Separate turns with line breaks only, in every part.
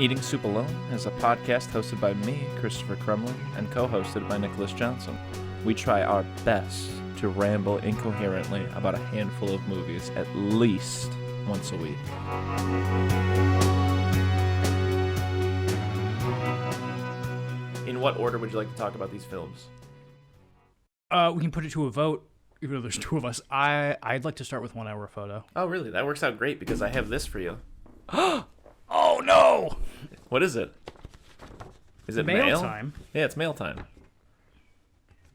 Eating Soup Alone is a podcast hosted by me, Christopher Crumley, and co-hosted by Nicholas Johnson. We try our best to ramble incoherently about a handful of movies at least once a week. In what order would you like to talk about these films?
We can put it to a vote, even though there's two of us. I'd like to start with 1 Hour Photo.
Oh, really? That works out great because I have this for you.
Oh, no!
What is it? Is it
Mail
mail?
time?
Yeah, it's mail time.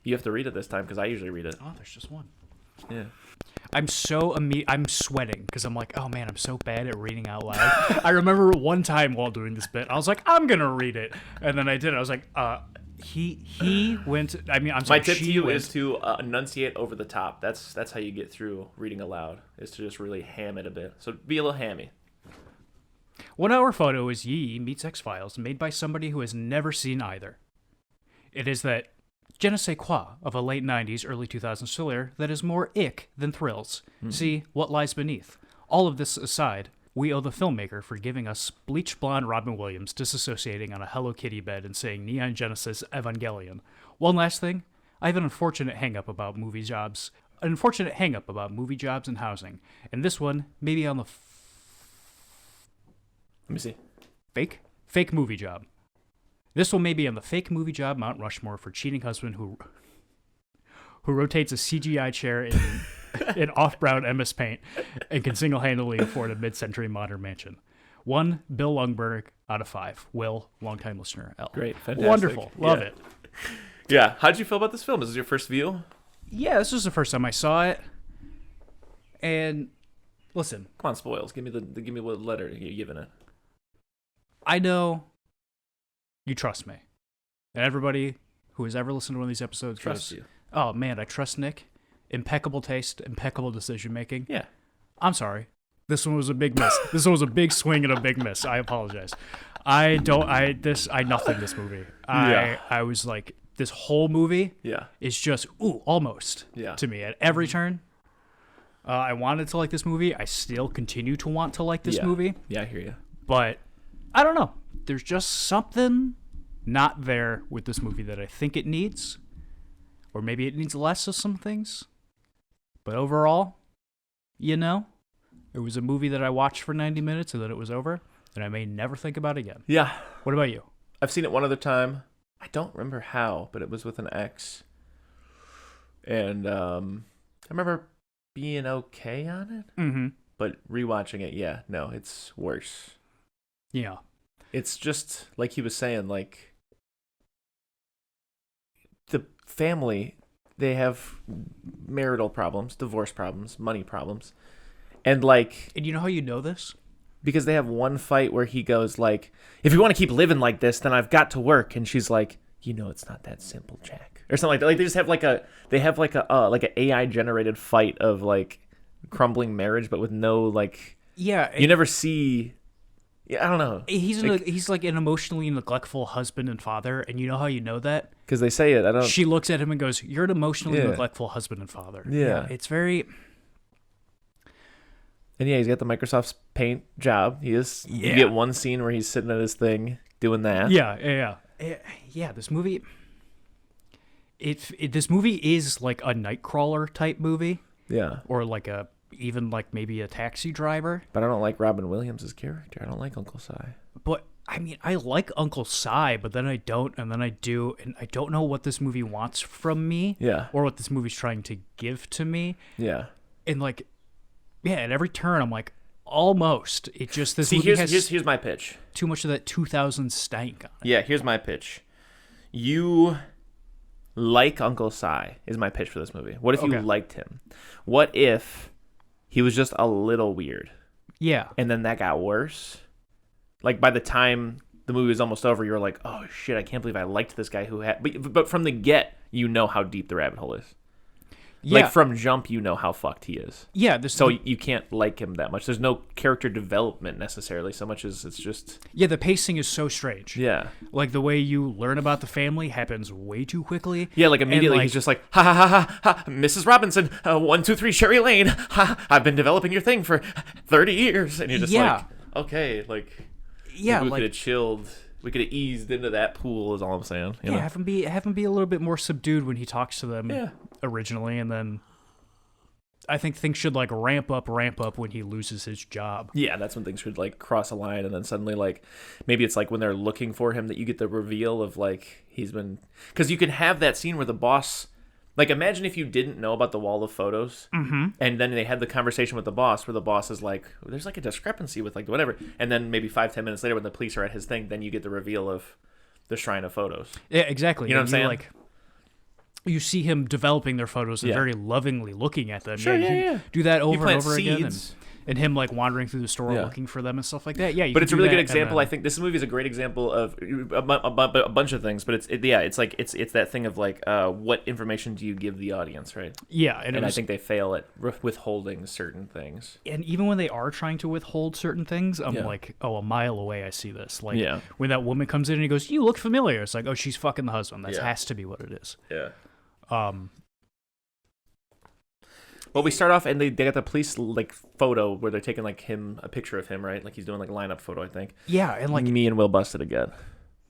You have to read it this time because I usually read it.
Oh, there's just one.
Yeah.
I'm sweating because I'm like, oh man, I'm so bad at reading out loud. I remember one time while doing this bit, I was like, I'm gonna read it, and then I did. I was like, he went. I mean, I'm sorry.
My tip to you is to enunciate over the top. That's how you get through reading aloud. Is to just really ham it a bit. So be a little hammy.
1 Hour Photo is Yi meets X-Files, made by somebody who has never seen either. It is that je ne sais quoi of a late 90s, early 2000s thriller that is more ick than thrills. See what lies beneath. All of this aside, we owe the filmmaker for giving us bleach blonde Robin Williams disassociating on a Hello Kitty bed and saying Neon Genesis Evangelion. One last thing, I have an unfortunate hang-up about movie jobs. An unfortunate hang-up about movie jobs and housing. And this one, maybe on the
Let me see.
Fake movie job. This one may be on the fake movie job Mount Rushmore for cheating husband who rotates a CGI chair in off-brown MS Paint and can single-handedly afford a mid-century modern mansion. 1, Bill Lundberg out of 5. Will, longtime listener. L.
Great, fantastic.
Wonderful. Love it.
Yeah. How'd you feel about this film? Is this your first view?
Yeah, this was the first time I saw it. And listen.
Come on, spoils. Give me what letter you're giving it.
I know you trust me. And everybody who has ever listened to one of these episodes
Trust
goes,
you.
oh man, I trust Nick. Impeccable taste, impeccable decision making.
Yeah.
I'm sorry. This one was a big miss. This one was a big swing and a big miss. I apologize. I nothing this movie. I was like, this whole movie is just, almost to me at every turn. I wanted to like this movie. I still continue to want to like this movie.
Yeah, I hear you.
But I don't know. There's just something not there with this movie that I think it needs. Or maybe it needs less of some things. But overall, it was a movie that I watched for 90 minutes and then it was over. And I may never think about again.
Yeah.
What about you?
I've seen it one other time. I don't remember how, but it was with an ex. And I remember being okay on it.
Mm-hmm.
But rewatching it, it's worse.
Yeah.
It's just, like he was saying, like, the family, they have marital problems, divorce problems, money problems. And, like...
And you know how you know this?
Because they have one fight where he goes, like, if you want to keep living like this, then I've got to work. And she's like, it's not that simple, Jack. Or something like that. Like, they just have, an AI-generated fight of, like, crumbling marriage, but with no, like...
Yeah.
You never see... Yeah, I don't know.
He's like an emotionally neglectful husband and father, and you know how you know that?
Because they say it.
She looks at him and goes, "You're an emotionally neglectful husband and father."
Yeah,
it's very.
And he's got the Microsoft Paint job. He is. Yeah. You get one scene where he's sitting at his thing doing that.
Yeah. This movie. This movie is like a Nightcrawler type movie.
Yeah.
Or like even like maybe a Taxi Driver.
But I don't like Robin Williams' character. I don't like Uncle Si.
But I mean, I like Uncle Si, but then I don't, and then I do, and I don't know what this movie wants from me.
Yeah.
Or what this movie's trying to give to me.
Yeah.
And like, at every turn I'm like, almost. It just this movie
here's my pitch.
Too much of that 2000s stank on it.
Yeah, here's my pitch. You like Uncle Si is my pitch for this movie. What if you liked him? What if he was just a little weird?
Yeah.
And then that got worse. Like, by the time the movie was almost over, you were like, oh, shit, I can't believe I liked this guy who had... But from the get, you know how deep the rabbit hole is. Yeah. Like, from jump, you know how fucked he is.
Yeah.
So you can't like him that much. There's no character development, necessarily, so much as it's just...
Yeah, the pacing is so strange.
Yeah.
Like, the way you learn about the family happens way too quickly.
Yeah, like, immediately he's just like, ha, ha, ha, ha, ha, Mrs. Robinson, 123 Sherry Lane, ha, I've been developing your thing for 30 years. And you're just like, okay, like...
Yeah,
we
like
could have chilled. We could have eased into that pool. Is all I'm saying. You know?
have him be a little bit more subdued when he talks to them
Yeah.
originally, and then I think things should like ramp up when he loses his job.
Yeah, that's when things should like cross a line, and then suddenly like maybe it's like when they're looking for him that you get the reveal of like he's been, because you can have that scene where the boss, like imagine if you didn't know about the wall of photos, and then they had the conversation with the boss where the boss is like, there's like a discrepancy with like whatever, and then maybe 5-10 minutes later when the police are at his thing, then you get the reveal of the shrine of photos.
Yeah, exactly.
You know what I'm saying?
Like, you see him developing their photos and very lovingly looking at them.
Sure, yeah.
Do that over and over
seeds.
again. And him like wandering through the store looking for them and stuff like that. Yeah,
but it's a really good example. I think this movie is a great example of a bunch of things. But it's that thing of like what information do you give the audience, right?
Yeah,
and I think they fail at withholding certain things.
And even when they are trying to withhold certain things, I'm like, oh, a mile away I see this. Like when that woman comes in and he goes, "You look familiar." It's like, oh, she's fucking the husband. That has to be what it is.
Yeah. Well, we start off and they got the police like photo where they're taking like a picture of him, right? Like he's doing like a lineup photo, I think.
Yeah, and like
me and Will busted again.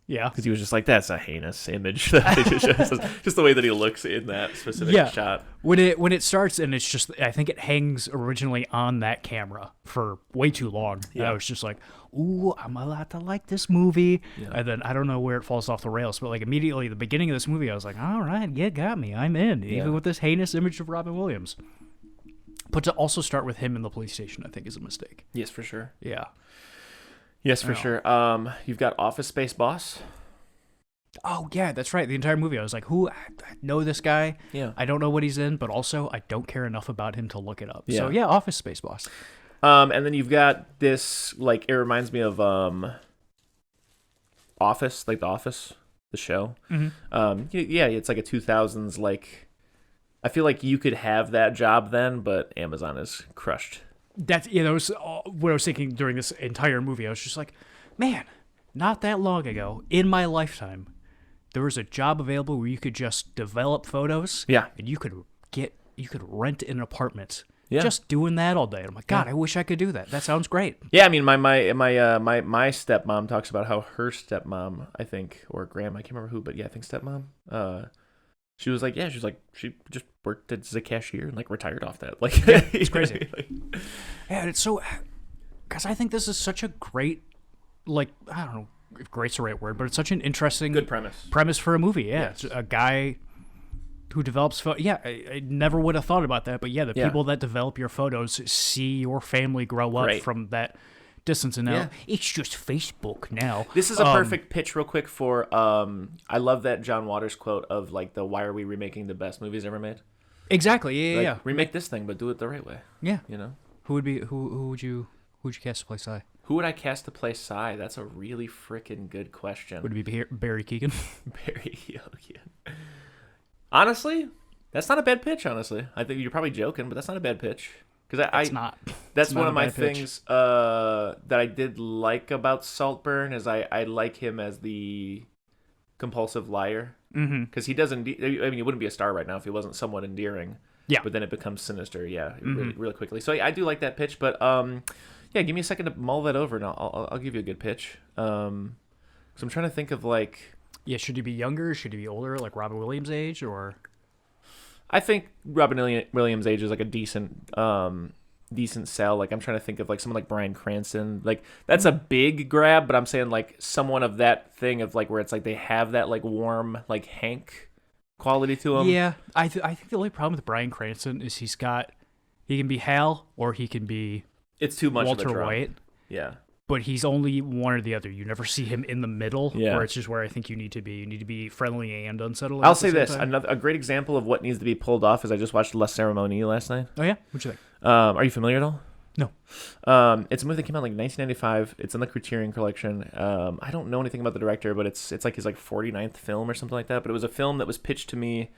Yeah,
because he was just like, that's a heinous image. Just the way that he looks in that specific shot.
When it starts and it's just, I think it hangs originally on that camera for way too long. Yeah. And I was just like, ooh, I'm allowed to like this movie. Yeah. And then I don't know where it falls off the rails, but like immediately at the beginning of this movie, I was like, all right, you got me. I'm in, even with this heinous image of Robin Williams. But to also start with him in the police station, I think is a mistake.
Yes, for sure.
Yeah.
Yes, for sure. You've got Office Space Boss.
Oh, yeah, that's right. The entire movie, I was like, I know this guy.
Yeah.
I don't know what he's in, but also I don't care enough about him to look it up.
Yeah.
So, yeah, Office Space Boss.
And then you've got this, like, it reminds me of Office, like The Office, the show. Mm-hmm. Yeah, it's like a 2000s, like, I feel like you could have that job then, but Amazon is crushed.
That was what I was thinking during this entire movie. I was just like, man, not that long ago in my lifetime, there was a job available where you could just develop photos.
Yeah.
And you could rent an apartment. Yeah. Just doing that all day. And I'm like, God, I wish I could do that. That sounds great.
Yeah, I mean, my stepmom talks about how her stepmom, I think, or grandma, I can't remember who, but yeah, I think stepmom. She was like, she just worked as a cashier and like retired off that. Like,
yeah, it's crazy. And it's so, because I think this is such a great, like, I don't know if great's the right word, but it's such an interesting,
good premise
for a movie. Yeah,
yes.
It's a guy who develops I never would have thought about that, but the people that develop your photos see your family grow up from that distance, and now it's just Facebook now.
This is a perfect pitch real quick for I love that John Waters quote of like the why are we remaking the best movies ever made?
Exactly. Yeah.
Remake this thing but do it the right way.
Yeah.
You know?
Who would you cast to play Psy?
Who would I cast to play Psy? That's a really freaking good question.
Would it be Barry Keoghan?
Barry Keoghan. Honestly, that's not a bad pitch, honestly. I think you're probably joking, but that's not a bad pitch. Because that's one of my things that I did like about Saltburn is I like him as the compulsive liar. Because he doesn't. I mean, he wouldn't be a star right now if he wasn't somewhat endearing.
Yeah.
But then it becomes sinister. Yeah, really quickly. So I do like that pitch. But give me a second to mull that over, and I'll give you a good pitch. So I'm trying to think of like.
Yeah, should he be younger? Should he be older, like Robin Williams' age, or?
I think Robin Williams' age is like a decent sell. Like I'm trying to think of like someone like Bryan Cranston. Like that's a big grab, but I'm saying like someone of that thing of like where it's like they have that like warm like Hank quality to him.
Yeah, I think the only problem with Bryan Cranston is he can be Hal or he can be
it's too much
Walter
of a drop.
White.
Yeah.
But he's only one or the other. You never see him in the middle,
where
it's just where I think you need to be. You need to be friendly and unsettling.
I'll say this: a great example of what needs to be pulled off is I just watched La Cérémonie last night.
Oh yeah, what'd you think?
Are you familiar at all?
No.
It's a movie that came out in like 1995. It's in the Criterion Collection. I don't know anything about the director, but it's like his like 49th film or something like that. But it was a film that was pitched to me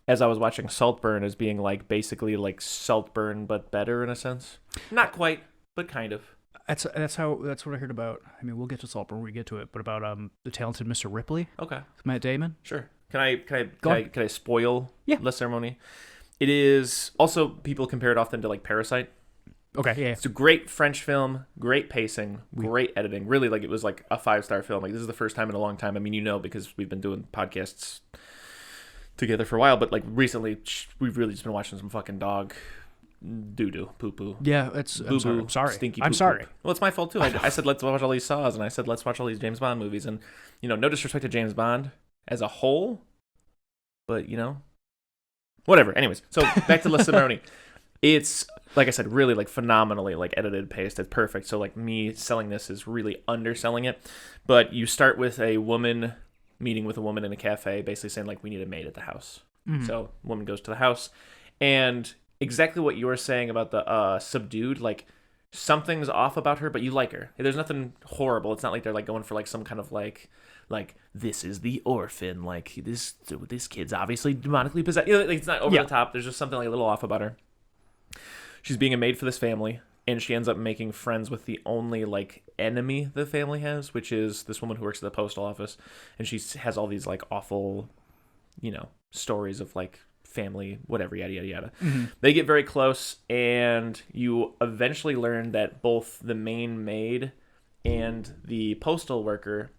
as I was watching Saltburn as being like basically like Saltburn but better in a sense. Not quite, but kind of.
That's what I heard about. I mean, we'll get to Saltburn when we get to it, but about the talented Mr. Ripley.
Okay.
With Matt Damon.
Sure. Can I spoil
La
Cérémonie? It is also people compare it often to like Parasite.
Okay, yeah.
It's a great French film, great pacing, great editing. Really, like, it was like a 5-star film. Like, this is the first time in a long time. I mean, because we've been doing podcasts together for a while, but like recently we've really just been watching some fucking dog doo-doo, poo-poo.
Yeah, I'm sorry.
Stinky
I'm
poop
sorry.
poop. Well, it's my fault too. I said let's watch all these Saws, and I said let's watch all these James Bond movies, and no disrespect to James Bond as a whole, but whatever. Anyways, so back to La Cimarroni. It's, like I said, really like phenomenally like edited, paced. It's perfect. So like me selling this is really underselling it. But you start with a woman meeting with a woman in a cafe, basically saying like, we need a maid at the house. Mm-hmm. So woman goes to the house, and exactly what you were saying about the subdued, like something's off about her, but you like her. There's nothing horrible. It's not like they're like going for like some kind of like this is the orphan, like this kid's obviously demonically possessed. Like, it's not over the top. There's just something like a little off about her. She's being a maid for this family, and she ends up making friends with the only like enemy the family has, which is this woman who works at the postal office, and she has all these like awful, stories of like family, whatever, yada yada yada. Mm-hmm. They get very close, and you eventually learn that both the main maid and the postal worker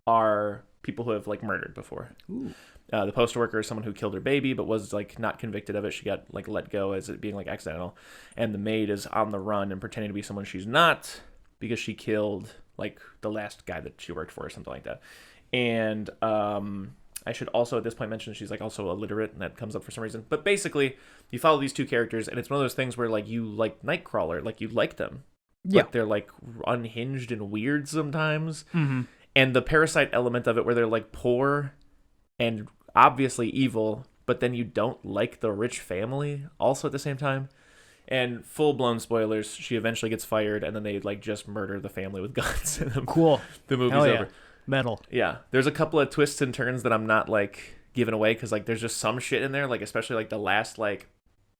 are people who have like murdered before. Ooh. The postal worker is someone who killed her baby, but was like not convicted of it. She got like let go as it being like accidental. And the maid is on the run and pretending to be someone she's not, because she killed like the last guy that she worked for or something like that. And I should also at this point mention she's like also illiterate, and that comes up for some reason. But basically, you follow these two characters, and it's one of those things where like you like Nightcrawler, like you like them, but they're like unhinged and weird sometimes. Mm-hmm. And the parasite element of it, where they're like poor and obviously evil, but then you don't like the rich family also at the same time. And full-blown spoilers, she eventually gets fired, and then they like just murder the family with guns.
Cool.
The movie's over.
Metal.
Yeah. There's a couple of twists and turns that I'm not like giving away, because like there's just some shit in there, like especially like the last like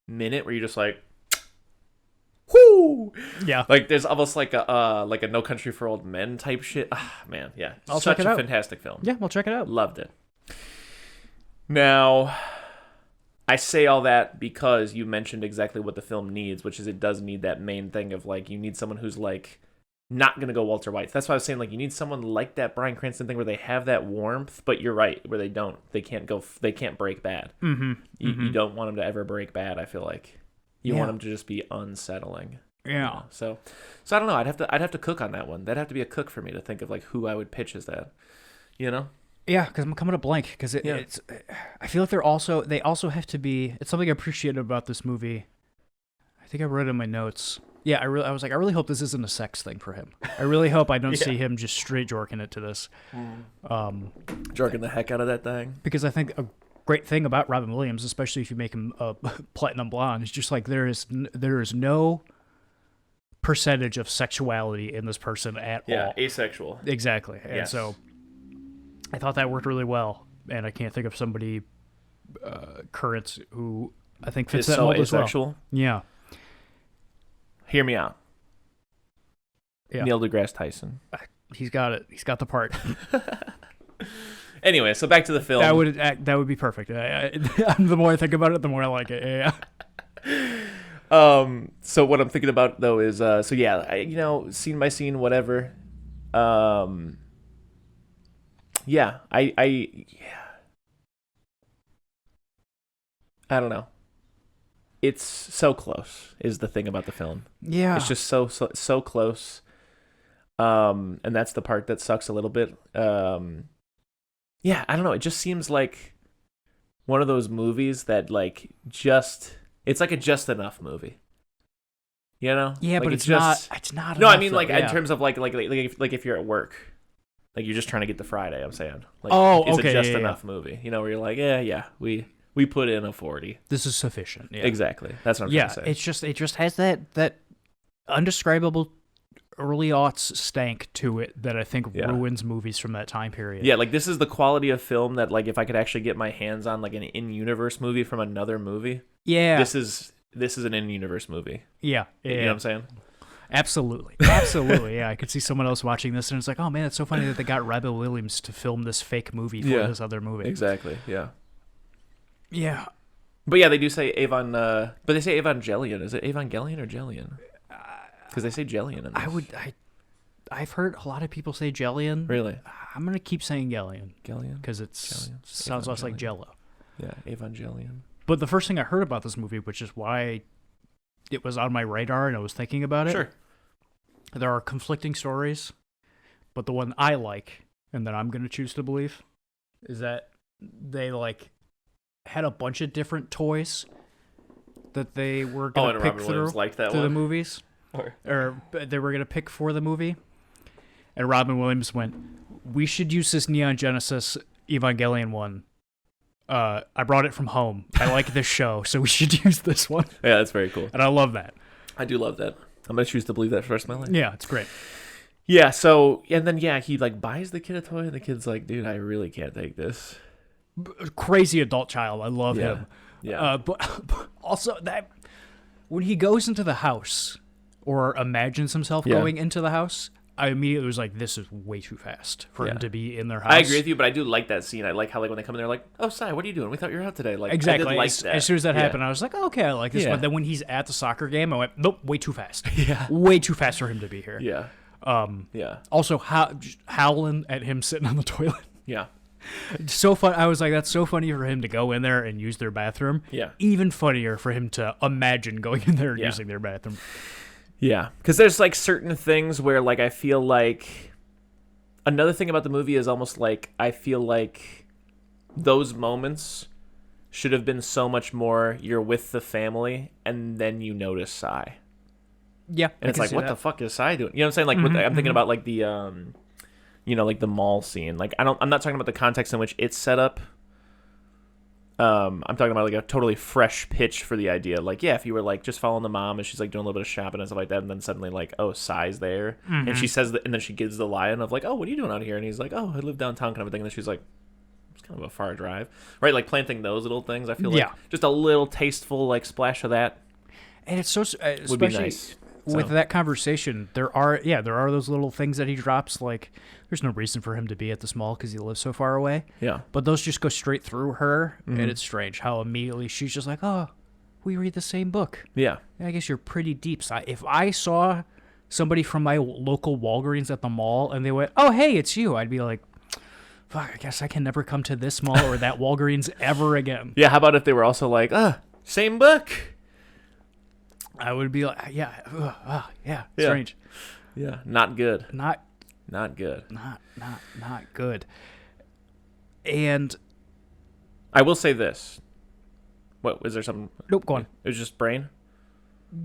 minute where you're just like, whoo! Yeah. Like there's almost like a No Country for Old Men type shit. Ah, man, yeah.
I'll check it out.
Such a fantastic film.
Yeah, we'll check it out.
Loved it. Now, I say all that because you mentioned exactly what the film needs, which is it does need that main thing of like, you need someone who's like not gonna go Walter White. That's why I was saying like you need someone like that Bryan Cranston thing where they have that warmth, but you're right, where they can't break bad. Mm-hmm. You don't want them to ever break bad. I feel like you want them to just be unsettling.
Yeah.
So I don't know. I'd have to cook on that one. That'd have to be a cook for me to think of like who I would pitch as that.
Yeah, because I'm coming up blank. Because it's, I feel like they also have to be. It's something I appreciated about this movie. I think I wrote it in my notes. Yeah, I was like, I really hope this isn't a sex thing for him. I really hope I don't see him just straight jorking it to this.
Jorking the heck out of that thing.
Because I think a great thing about Robin Williams, especially if you make him a platinum blonde, is just like there is no percentage of sexuality in this person at all.
Yeah, asexual.
Exactly. And so I thought that worked really well, and I can't think of somebody current who I think fits that mold as well. Asexual? Yeah.
Hear me out. Yeah. Neil deGrasse Tyson.
He's got it. He's got the part.
Anyway, so back to the film.
That would be perfect. The more I think about it, the more I like it. Yeah.
So what I'm thinking about though is scene by scene, whatever. I don't know. It's so close is the thing about the film.
Yeah.
It's just so close. And that's the part that sucks a little bit. I don't know. It just seems like one of those movies that like it's like a just enough movie.
Yeah,
like
but it's not enough.
No, I mean like in terms of like if you're at work, like you're just trying to get to Friday, I'm saying. Like, it's a just enough movie. Where you're like, we put in a 40.
This is sufficient. Yeah.
Exactly. That's what I'm trying to say.
It just has that undescribable early aughts stank to it that I think ruins movies from that time period.
Yeah, like this is the quality of film that like if I could actually get my hands on like an in-universe movie from another movie.
Yeah.
This is an in-universe movie.
Yeah.
You know what I'm saying?
Absolutely. Yeah, I could see someone else watching this and it's like, oh man, it's so funny that they got Robin Williams to film this fake movie for this other movie.
Exactly. Yeah.
Yeah.
But yeah, they do say Avon, but they say Evangelion. Is it Evangelion or Jellion? Because they say Jellian in this.
I've heard a lot of people say Jellian.
Really?
I'm gonna keep saying Gellion.
Gellion?
Because it sounds less like Jello.
Yeah, Evangelion.
But the first thing I heard about this movie, which is why it was on my radar and I was thinking about it.
Sure.
There are conflicting stories, but the one I like and that I'm gonna choose to believe is that they like had a bunch of different toys that they were gonna pick through the movies, or they were gonna pick for the movie. And Robin Williams went, "We should use this Neon Genesis Evangelion one. I brought it from home. I like this show, so we should use this one."
Yeah, that's very cool.
And I love that.
I do love that. I'm going to choose to believe that for the rest of my life.
Yeah, it's great.
Yeah, so, and then, he, like, buys the kid a toy, and the kid's like, dude, I really can't take this.
Crazy adult child. I love him.
Yeah.
But also, that when he goes into the house, or imagines himself going into the house, I immediately was like, this is way too fast for him to be in their house.
I agree with you, but I do like that scene. I like how, like, when they come in, they're like, "Oh, Sai, what are you doing? We thought you were out today." Like,
exactly.
I did like that.
As soon as that happened, I was like, okay, I like this. But then when he's at the soccer game, I went, nope, way too fast.
Yeah.
Way too fast for him to be here.
Yeah.
Also, howling at him sitting on the toilet.
Yeah.
So fun. I was like, that's so funny for him to go in there and use their bathroom.
Yeah.
Even funnier for him to imagine going in there and using their bathroom.
Yeah. Because there's, like, certain things where, like, I feel like... Another thing about the movie is almost like I feel like those moments should have been so much more you're with the family and then you notice Sai.
Yeah.
And it's like, what the fuck is Sai doing? You know what I'm saying? Like, I'm thinking about, like, the, like, the mall scene. Like, I'm not talking about the context in which it's set up. I'm talking about, like, a totally fresh pitch for the idea. Like, if you were, like, just following the mom and she's, like, doing a little bit of shopping and stuff like that, and then suddenly, like, oh, Sai's there. And she says that, and then she gives the line of, like, oh, what are you doing out here? And he's like, oh, I live downtown kind of a thing. And then she's like, it's kind of a far drive. Right? Like, planting those little things, I feel like. Just a little tasteful, like, splash of that.
And it's so,
would be nice.
With that conversation, there are those little things that he drops. Like, there's no reason for him to be at this mall because he lives so far away.
Yeah.
But those just go straight through her, and it's strange how immediately she's just like, oh, we read the same book.
Yeah.
I guess you're pretty deep. So if I saw somebody from my local Walgreens at the mall and they went, oh, hey, it's you, I'd be like, fuck, I guess I can never come to this mall or that Walgreens ever again.
Yeah, how about if they were also like, same book?
I would be like, strange.
Yeah, not good.
Not
good.
Not good. And
I will say this. What, is there something?
Nope, go on.
It was just brain?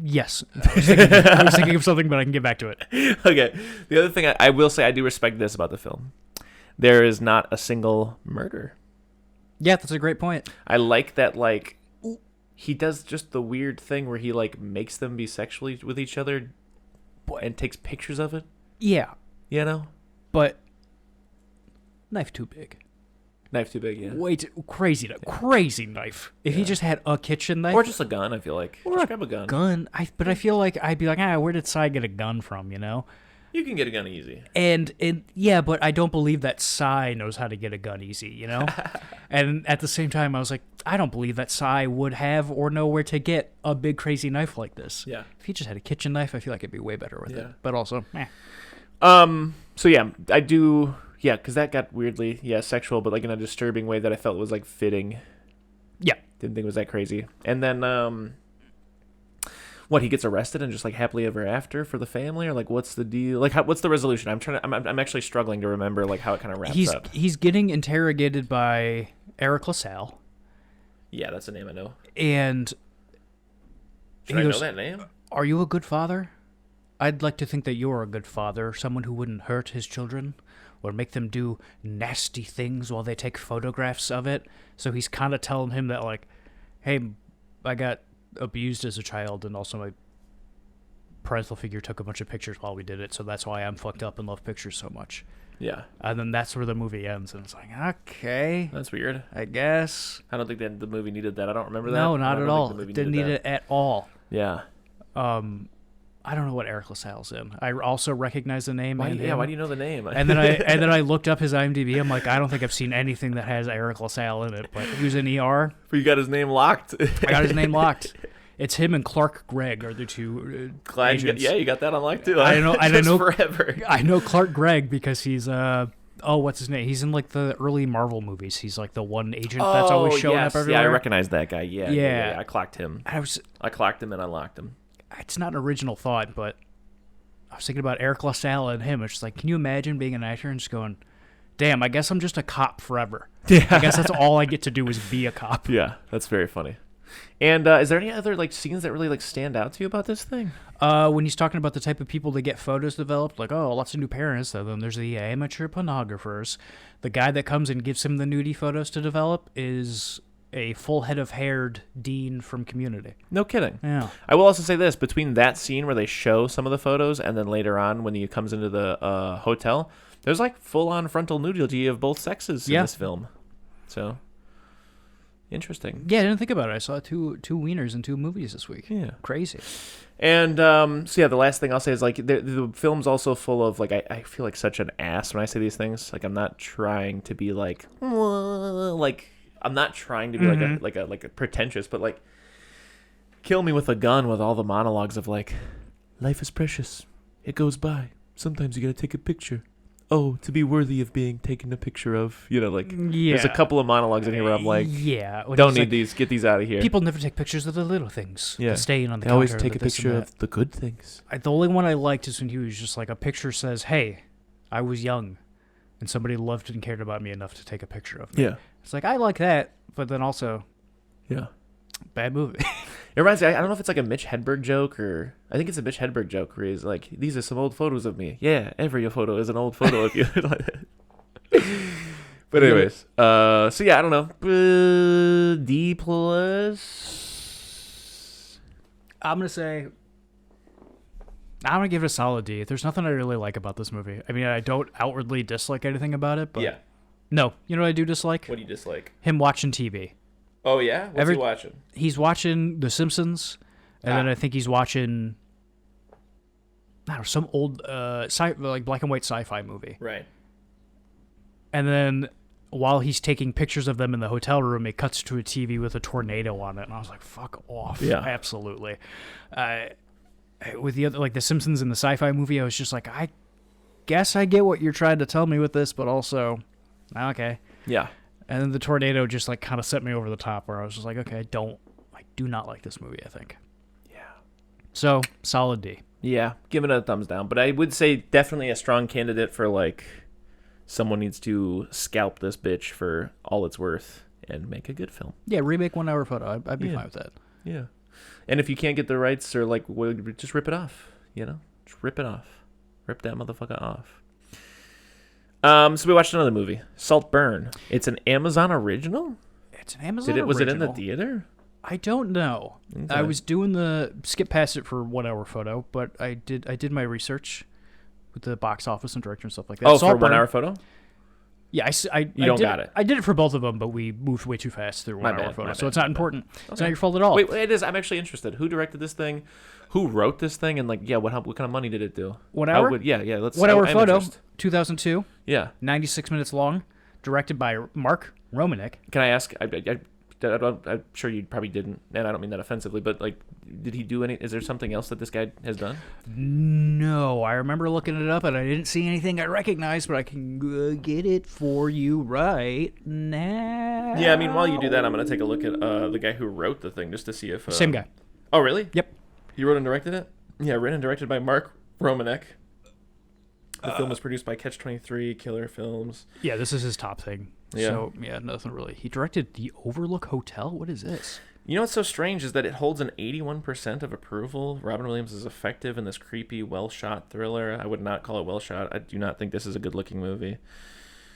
Yes. I was thinking of something, but I can get back to it.
Okay. The other thing I will say, I do respect this about the film. There is not a single murder.
Yeah, that's a great point.
I like that, like, he does just the weird thing where he, like, makes them be sexually with each other and takes pictures of it.
Yeah.
You know?
But knife too big.
Knife too big, yeah.
Way too crazy knife. If he just had a kitchen knife.
Or just a gun, I feel like.
Or
just grab a gun.
But I feel like I'd be like, where did Sai get a gun from, you know?
You can get a gun easy.
And yeah, but I don't believe that Sai knows how to get a gun easy, you know? And at the same time, I was like, I don't believe that Sai would have or know where to get a big crazy knife like this.
Yeah.
If he just had a kitchen knife, I feel like it'd be way better with it. But also,
So yeah, I do, because that got weirdly, sexual, but like in a disturbing way that I felt was like fitting.
Yeah.
Didn't think it was that crazy. And then, he gets arrested and just like happily ever after for the family, or like what's the deal? Like what's the resolution? I'm actually struggling to remember like how it kind of wraps up.
He's getting interrogated by Eric LaSalle.
Yeah, that's a name I know.
And
should I know that name?
Are you a good father? I'd like to think that you're a good father, someone who wouldn't hurt his children or make them do nasty things while they take photographs of it. So he's kind of telling him that, like, hey, I got abused as a child, and also my parental figure took a bunch of pictures while we did it, so that's why I'm fucked up and love pictures so much.
Yeah.
And then that's where the movie ends, and it's like, okay.
That's weird.
I guess.
I don't think that the movie needed that. I don't remember that.
No, not at all. Didn't need it at all.
Yeah.
I don't know what Eric LaSalle's in. I also recognize the name.
Why do you know the name?
And then I looked up his IMDb. I'm like, I don't think I've seen anything that has Eric LaSalle in it. But he was in ER.
But you got his name locked.
I got his name locked. It's him and Clark Gregg are the two
Glad
agents.
you got that on lock too.
I know. I
Just
know
forever.
I know Clark Gregg because he's what's his name? He's in like the early Marvel movies. He's like the one agent that's always showing up everywhere.
Yeah, I recognize that guy. Yeah. I clocked him. I clocked him and unlocked him.
It's not an original thought, but I was thinking about Eric LaSalle and him. It's just like, can you imagine being an actor and just going, damn, I guess I'm just a cop forever.
Yeah.
I guess that's all I get to do is be a cop.
Yeah, that's very funny. And is there any other like scenes that really like stand out to you about this thing?
When he's talking about the type of people that get photos developed, like, oh, lots of new parents. Then there's the amateur pornographers. The guy that comes and gives him the nudie photos to develop is a full head of haired dean from Community.
No kidding.
Yeah.
I will also say this, between that scene where they show some of the photos and then later on when he comes into the hotel, there's like full-on frontal nudity of both sexes in this film. So, interesting.
Yeah, I didn't think about it. I saw two wieners in 2 movies this week.
Yeah.
Crazy.
And so yeah, the last thing I'll say is like the film's also full of like I feel like such an ass when I say these things. Like I'm not trying to be like I'm not trying to be like a pretentious, but like kill me with a gun with all the monologues of like life is precious, it goes by. Sometimes you gotta take a picture. Oh, to be worthy of being taken a picture of, there's a couple of monologues in here where I'm like, don't need these, get these out of here.
People never take pictures of the little things.
Yeah.
The stain on the
they
counter.
always take a picture of the good things.
The only one I liked is when he was just like, a picture says, hey, I was young, and somebody loved and cared about me enough to take a picture of me.
Yeah.
It's like, I like that, but then also,
yeah,
bad movie.
It reminds me, I don't know if it's like a Mitch Hedberg joke or I think it's a Mitch Hedberg joke where he's like, these are some old photos of me. Yeah, every photo is an old photo of you. But anyways, so yeah, I don't know. D+.
I'm going to give it a solid D. There's nothing I really like about this movie. I mean, I don't outwardly dislike anything about it, but
yeah.
No, you know what I do dislike?
What do you dislike?
Him watching TV.
Oh, yeah? What's he watching?
He's watching The Simpsons, and then I think he's watching, I don't know, some old like black and white sci-fi movie.
Right.
And then while he's taking pictures of them in the hotel room, it cuts to a TV with a tornado on it, and I was like, fuck off.
Yeah.
Absolutely. With the other, like The Simpsons and the sci-fi movie, I was just like, I guess I get what you're trying to tell me with this, but also, okay.
Yeah.
And then the tornado just like kind of set me over the top where I was just like, okay, I do not like this movie, I think.
Yeah.
So, solid D.
Yeah, giving it a thumbs down. But I would say definitely a strong candidate for like someone needs to scalp this bitch for all it's worth and make a good film.
Yeah, remake 1 Hour Photo. I'd be fine with that.
Yeah. And if you can't get the rights or like, just rip it off, Just rip it off. Rip that motherfucker off. So we watched another movie, Saltburn. It's an Amazon original?
It's an Amazon original.
Was it in the theater?
I don't know. Okay. I was doing skip past it for 1 Hour Photo, but I did my research with the box office and director and stuff like that.
Oh, Saltburn, for 1 Hour Photo?
Yeah, got it. I did it for both of them, but we moved way too fast through 1 Hour Photo, so it's not important. Okay. It's not your fault at all.
Wait, it is. I'm actually interested. Who directed this thing? Who wrote this thing? And what kind of money did it do?
1 Hour?
Let's.
1 Hour Photo, 2002.
Yeah.
96 minutes long, directed by Mark Romanek.
Can I ask? I'm sure you probably didn't, and I don't mean that offensively, but did he do any? Is there something else that this guy has done?
No, I remember looking it up, and I didn't see anything I recognized, but I can get it for you right now.
Yeah, I mean, while you do that, I'm gonna take a look at the guy who wrote the thing just to see if
same guy.
Oh, really?
Yep.
He wrote and directed it. Yeah, written and directed by Mark Romanek. The film was produced by Catch-23, Killer Films.
Yeah, this is his top thing.
Yeah.
So, nothing really. He directed The Overlook Hotel? What is this?
You know what's so strange is that it holds an 81% of approval. Robin Williams is effective in this creepy, well-shot thriller. I would not call it well-shot. I do not think this is a good-looking movie.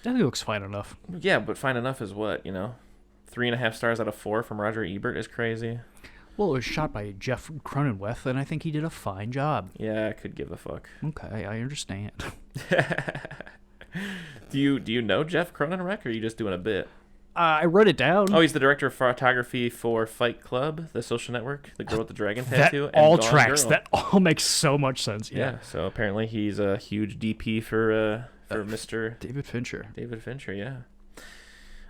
I think it looks fine enough.
Yeah, but fine enough is what, 3.5 stars out of 4 from Roger Ebert is crazy.
Well, it was shot by Jeff Cronenweth, and I think he did a fine job.
Yeah, I could give a fuck.
Okay, I understand.
Do you know Jeff Cronenweth, or are you just doing a bit?
I wrote it down.
Oh, he's the director of photography for Fight Club, The Social Network, The Girl with the Dragon Tattoo,
and all
Gone
tracks.
Girl.
That all makes so much sense. Yeah.
So apparently he's a huge DP for Mr.
David Fincher.
David Fincher, yeah.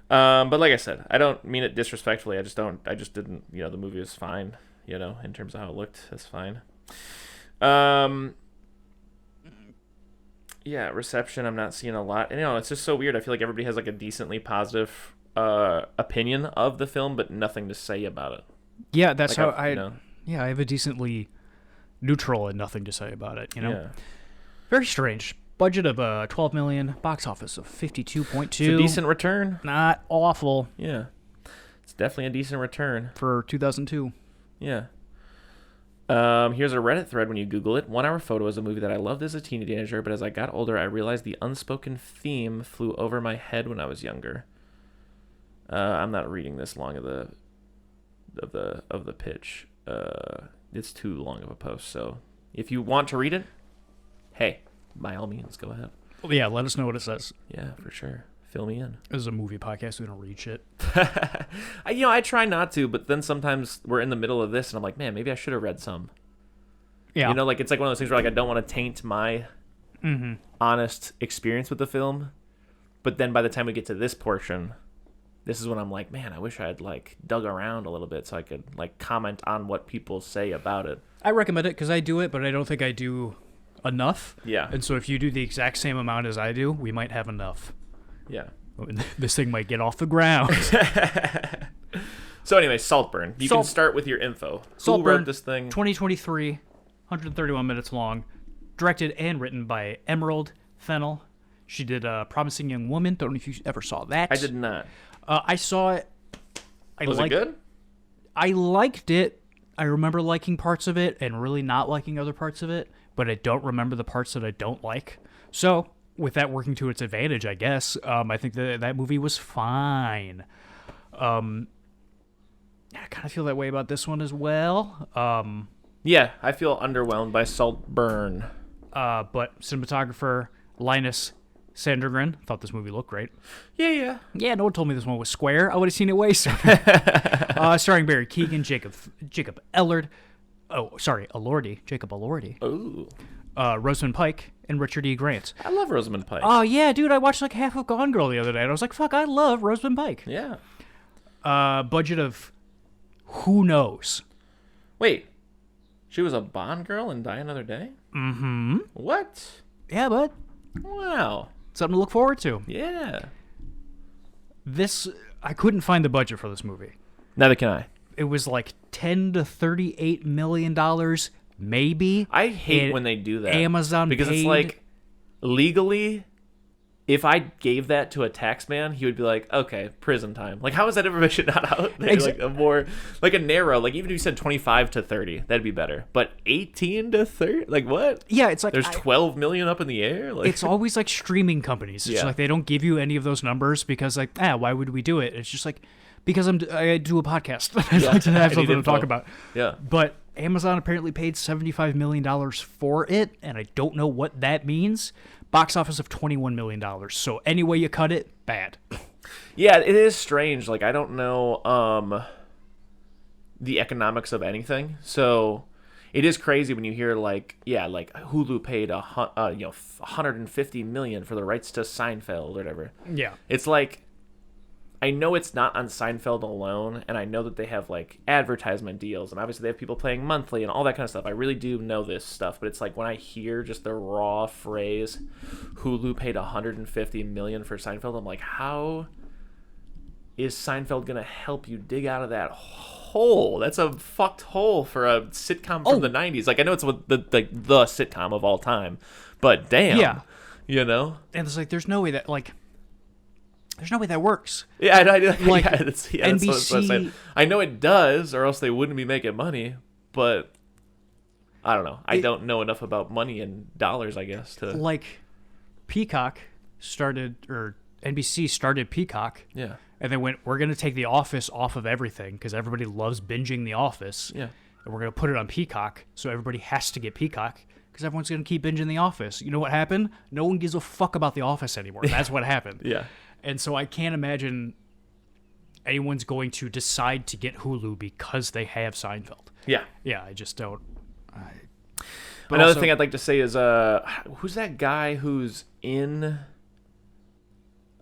But like I said, I don't mean it disrespectfully. I just didn't. The movie was fine. in terms of how it looked. That's fine. Yeah, reception, I'm not seeing a lot. And, it's just so weird. I feel like everybody has like a decently positive opinion of the film, but nothing to say about it.
Yeah, that's like how I have a decently neutral and nothing to say about it, Yeah. Very strange. Budget of $12 million, box office of 52.2.
It's a decent return.
Not awful.
Yeah. It's definitely a decent return.
For 2002.
Yeah. Here's a Reddit thread when you Google it. 1 Hour Photo is a movie that I loved as a teenager, but as I got older, I realized the unspoken theme flew over my head when I was younger. I'm not reading this long of the pitch. It's too long of a post, so if you want to read it, hey, by all means, go ahead.
Well, yeah, let us know what it says.
Yeah, for sure. Fill me in.
This is a movie podcast. We don't read shit.
I try not to, but then sometimes we're in the middle of this, and I'm like, man, maybe I should have read some.
Yeah.
It's like one of those things where I don't want to taint my honest experience with the film. But then by the time we get to this portion, this is when I'm like, man, I wish I had dug around a little bit so I could comment on what people say about it.
I recommend it because I do it, but I don't think I do enough.
Yeah.
And so if you do the exact same amount as I do, we might have enough.
Yeah.
This thing might get off the ground.
So anyway, Saltburn. You can start with your info. Who wrote this thing?
2023, 131 minutes long. Directed and written by Emerald Fennell. She did Promising Young Woman. Don't know if you ever saw that.
I did not.
I saw it.
Was it good?
I liked it. I remember liking parts of it and really not liking other parts of it, but I don't remember the parts that I don't like. So, with that working to its advantage, I guess, I think that movie was fine. I kind of feel that way about this one as well.
Yeah, I feel underwhelmed by Saltburn.
But cinematographer Linus Sandgren thought this movie looked great.
Yeah.
Yeah, no one told me this one was square. I would have seen it way sooner. Starring Barry Keoghan, Jacob Ellard. Oh, sorry, Elordi. Jacob Elordi.
Ooh.
Rosamund Pike and Richard E. Grant.
I love Rosamund Pike.
Oh, yeah, dude. I watched half of Gone Girl the other day, and I was like, fuck, I love Rosamund Pike.
Yeah.
Budget of who knows?
Wait. She was a Bond girl in Die Another Day?
Mm-hmm.
What?
Yeah, bud.
Wow.
Something to look forward to.
Yeah.
I couldn't find the budget for this movie.
Neither can I.
It was $10 to $38 million, maybe.
I hate when they do that.
Amazon
because
paid.
It's legally, if I gave that to a tax man, he would be like, okay, prison time. How is that information not out there? A narrow, even if you said 25 to 30, that'd be better. But 18 to 30? What?
Yeah, it's
there's 12 million up in the air?
It's always streaming companies. It's they don't give you any of those numbers because why would we do it? It's just because I do a podcast. I'd like to have something to talk about.
Yeah.
But Amazon apparently paid $75 million for it, and I don't know what that means. Box office of $21 million. So any way you cut it, bad.
Yeah, it is strange. I don't know the economics of anything. So it is crazy when you hear Hulu paid $150 million for the rights to Seinfeld or whatever.
Yeah.
It's I know it's not on Seinfeld alone, and I know that they have advertisement deals, and obviously they have people playing monthly and all that kind of stuff. I really do know this stuff, but it's when I hear just the raw phrase, Hulu paid $150 million for Seinfeld, I'm like, how is Seinfeld gonna help you dig out of that hole? That's a fucked hole for a sitcom from the '90s. I know it's the sitcom of all time, but damn,
yeah,
And
it's there's no way that there's no way that works.
Yeah, I
NBC.
That's what I'm saying. I know it does, or else they wouldn't be making money. But I don't know. I don't know enough about money and dollars, I guess.
Peacock started, or NBC started Peacock.
Yeah.
And they went, we're going to take The Office off of everything because everybody loves binging The Office.
Yeah.
And we're going to put it on Peacock, so everybody has to get Peacock because everyone's going to keep binging The Office. You know what happened? No one gives a fuck about The Office anymore. That's what happened.
Yeah.
And so I can't imagine anyone's going to decide to get Hulu because they have Seinfeld.
Yeah.
Yeah, I just don't.
Another thing I'd like to say is, who's that guy who's in...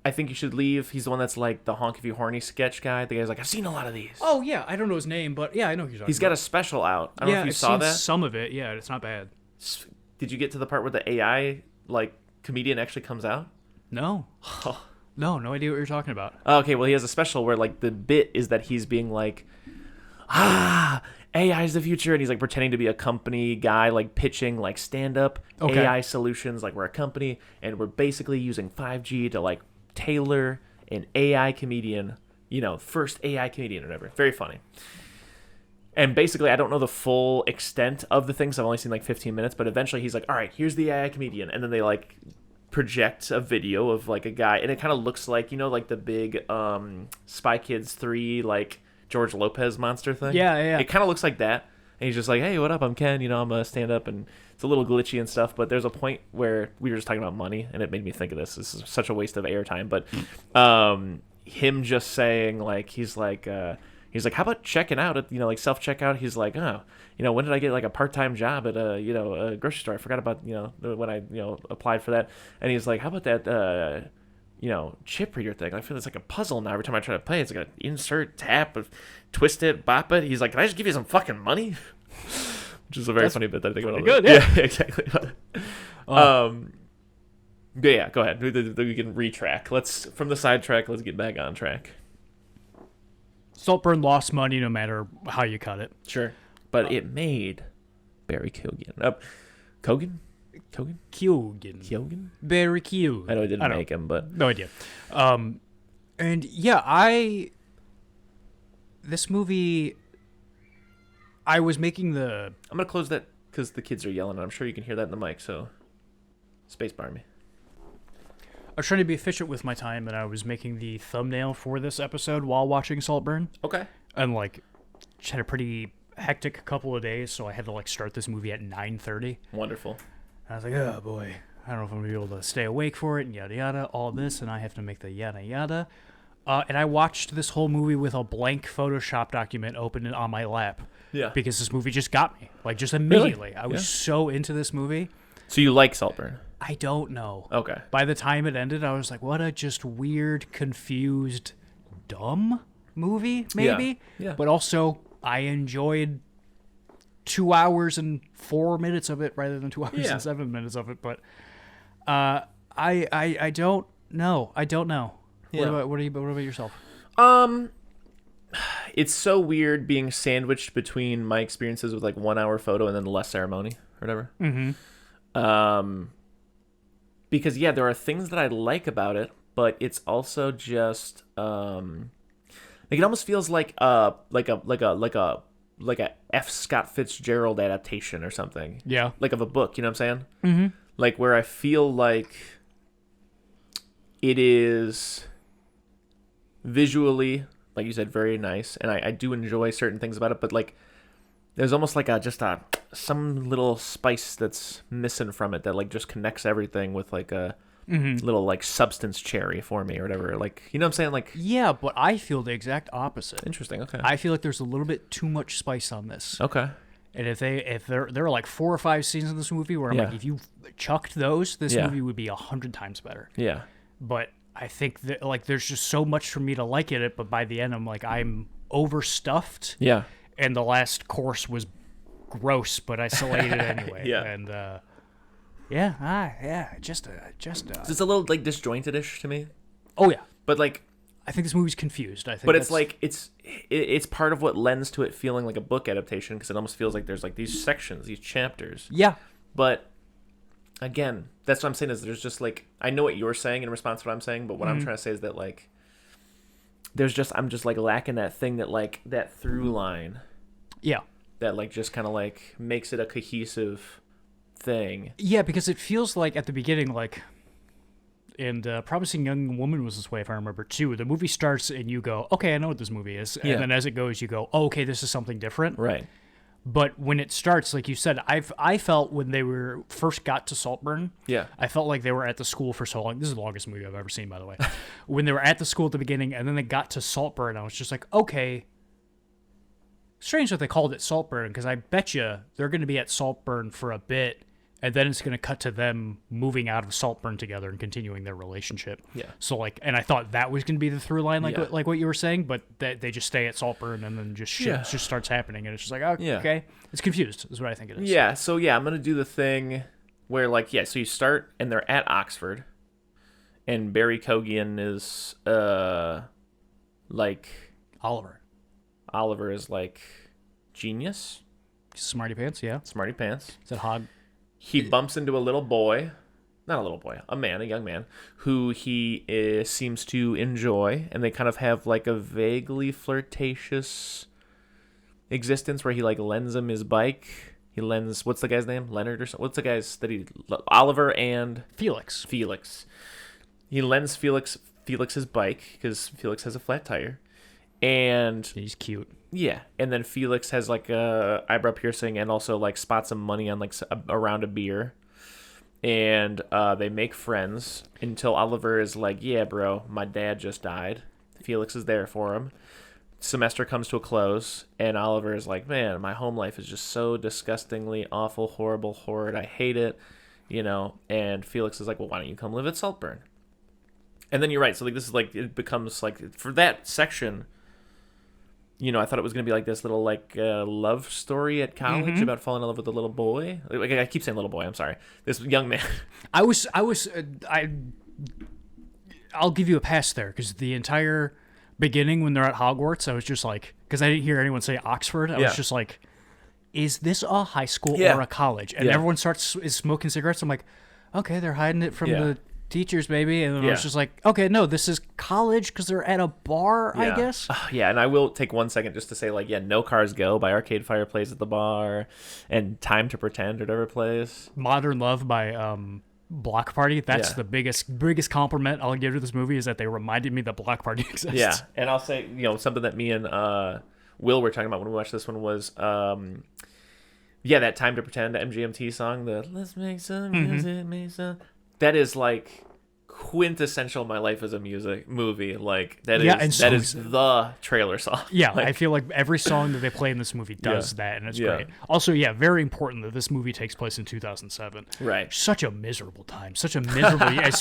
I think you should leave. He's the one that's like the honk if you horny sketch guy. The guy's like, I've seen a lot of these.
Oh, yeah. I don't know his name, but yeah, I know who you're talking
He's got a special out. I don't know if you saw
I've
that.
seen some of it. Yeah, it's not bad.
Did you get to the part where the AI like comedian actually comes out?
No. No idea what you're talking about.
Okay, well, he has a special where like the bit is that he's being like, AI is the future, and he's like pretending to be a company guy, like pitching like stand-up AI solutions. Like, we're a company, and we're basically using 5G to like tailor an AI comedian, first AI comedian or whatever. Very funny. And basically, I don't know the full extent of the things. I've only seen like 15 minutes, but eventually he's like, all right, here's the AI comedian. And then they like project a video of like a guy, and it kind of looks like, like the big Spy Kids 3, like George Lopez monster thing.
Yeah.
It kind of looks like that. And he's just like, hey, what up? I'm Ken. I'm a stand-up, and it's a little glitchy and stuff. But there's a point where we were just talking about money, and it made me think of this. This is such a waste of airtime. But him just saying, like, he's like, how about checking out at, like self-checkout? He's like, when did I get like a part-time job at a grocery store? I forgot about, when I, applied for that. And he's like, how about that, chip reader thing? I feel it's like a puzzle now. Every time I try to play, it's like an insert, tap, twist it, bop it. He's like, can I just give you some fucking money? Which is a very funny bit that I think about.
Good,
yeah, exactly. But yeah, go ahead. We can retrack. From the sidetrack, let's get back on track.
Saltburn lost money no matter how you cut it.
Sure. But it made Barry Keoghan. Keoghan?
Barry Keoghan.
I know it didn't make him, but...
No idea. And yeah, this movie... I was making the...
I'm going to close that because the kids are yelling, and I'm sure you can hear that in the mic, so... Spacebar me.
I was trying to be efficient with my time, and I was making the thumbnail for this episode while watching Saltburn.
Okay.
And, like, just had a pretty hectic couple of days, so I had to, like, start this movie at 9:30.
Wonderful.
And I was like, oh, boy, I don't know if I'm going to be able to stay awake for it, and yada yada, all this, and I have to make the yada yada. And I watched this whole movie with a blank Photoshop document open on my lap.
Yeah.
Because this movie just got me. Like, just immediately.
Really?
I was so into this movie.
So you like Saltburn?
I don't know.
Okay.
By the time it ended, I was like, what a just weird, confused, dumb movie, maybe?
Yeah.
But also, I enjoyed 2 hours and 4 minutes of it rather than 2 hours and 7 minutes of it. But I don't know. I don't know.
Yeah.
What about yourself?
It's so weird being sandwiched between my experiences with like 1 hour photo and then the Less Ceremony or whatever.
Mm-hmm.
Because there are things that I like about it, but it's also just like it almost feels like a F. Scott Fitzgerald adaptation or something. Yeah. Like of a book, you know what I'm saying? Mm-hmm. Like where I feel like it is visually, like you said, very nice, and I do enjoy certain things about it, but like there's almost like some little spice that's missing from it that like just connects everything with like a little like substance cherry for me or whatever. Like, you know what I'm saying? Like,
yeah, but I feel the exact opposite.
Interesting. Okay.
I feel like there's a little bit too much spice on this.
Okay.
And if there are like 4 or 5 scenes in this movie where I'm like, if you chucked those, this movie would be 100 times better. Yeah. But I think that like there's just so much for me to like in it, but by the end I'm like I'm overstuffed. Yeah. And the last course was gross, but I still ate it anyway. Yeah. And just
it's a little like disjointed-ish to me.
Oh yeah.
But like
I think this movie's confused.
But it's like it's part of what lends to it feeling like a book adaptation, because it almost feels like there's like these sections, these chapters. Yeah. But again, that's what I'm saying is there's just like, I know what you're saying in response to what I'm saying, but what I'm trying to say is that like I'm just like lacking that thing that like that through line. Yeah. That like just kind of like makes it a cohesive thing.
Yeah, because it feels like at the beginning, like, and Promising Young Woman was this way, if I remember too. The movie starts and you go, okay, I know what this movie is. And then as it goes, you go, oh, okay, this is something different. Right. But when it starts, like you said, I felt when they first got to Saltburn, I felt like they were at the school for so long. This is the longest movie I've ever seen, by the way. When they were at the school at the beginning, and then they got to Saltburn, I was just like, okay. Strange that they called it Saltburn, because I bet you they're going to be at Saltburn for a bit, And then it's going to cut to them moving out of Saltburn together and continuing their relationship.
Yeah.
So like, and I thought that was going to be the through line, like
Yeah.
like what you were saying, but that they just stay at Saltburn and then just shit just starts happening, and it's just like, okay, it's confused, is what I think it is.
Yeah. So yeah, I'm gonna do the thing where like so you start and they're at Oxford, and Barry Keoghan is like Oliver is like genius,
Smarty pants, yeah.
smarty pants.
Is that hog?
He bumps into a little boy, not a little boy, a young man, who he seems to enjoy, and they kind of have like a vaguely flirtatious existence where he like lends him his bike. He lends, what's the guy's name? Leonard or something? What's the guy's that Oliver and
Felix.
He lends Felix's bike because Felix has a flat tire, and
He's cute.
yeah, and then Felix has like a eyebrow piercing and also like spots some money on like around a beer, and they make friends until Oliver is like, yeah, bro, my dad just died. Felix is there for him. Semester comes to a close, and Oliver is like, man, my home life is just so disgustingly awful, horrible, horrid. I hate it, and Felix is like, well, why don't you come live at Saltburn? And then you're right. So like this is like, it becomes like, for that section, I thought it was going to be like this little like love story at college about falling in love with a little boy. Like, I keep saying little boy. I'm sorry. This young man.
I'll give you a pass there, because the entire beginning when they're at Hogwarts, I was just like, because I didn't hear anyone say Oxford. I was just like, is this a high school or a college? And everyone is smoking cigarettes. I'm like, okay, they're hiding it from the teachers, maybe. And then I was just like, okay, no, this is college because they're at a bar, I guess.
Yeah, and I will take 1 second just to say, like, No Cars Go by Arcade Fire plays at the bar, and Time to Pretend or whatever plays.
Modern Love by Block Party. That's the biggest compliment I'll give to this movie, is that they reminded me that Block Party exists.
Yeah, and I'll say, something that me and Will were talking about when we watched this one was, that Time to Pretend MGMT song, the Let's Make Some Music, Make Some. That is like quintessential my life as a movie. Like that is the trailer song.
Yeah, I feel like every song that they play in this movie does that, and it's great. Also, very important that this movie takes place in 2007.
Right.
Such a miserable time. Such a miserable. as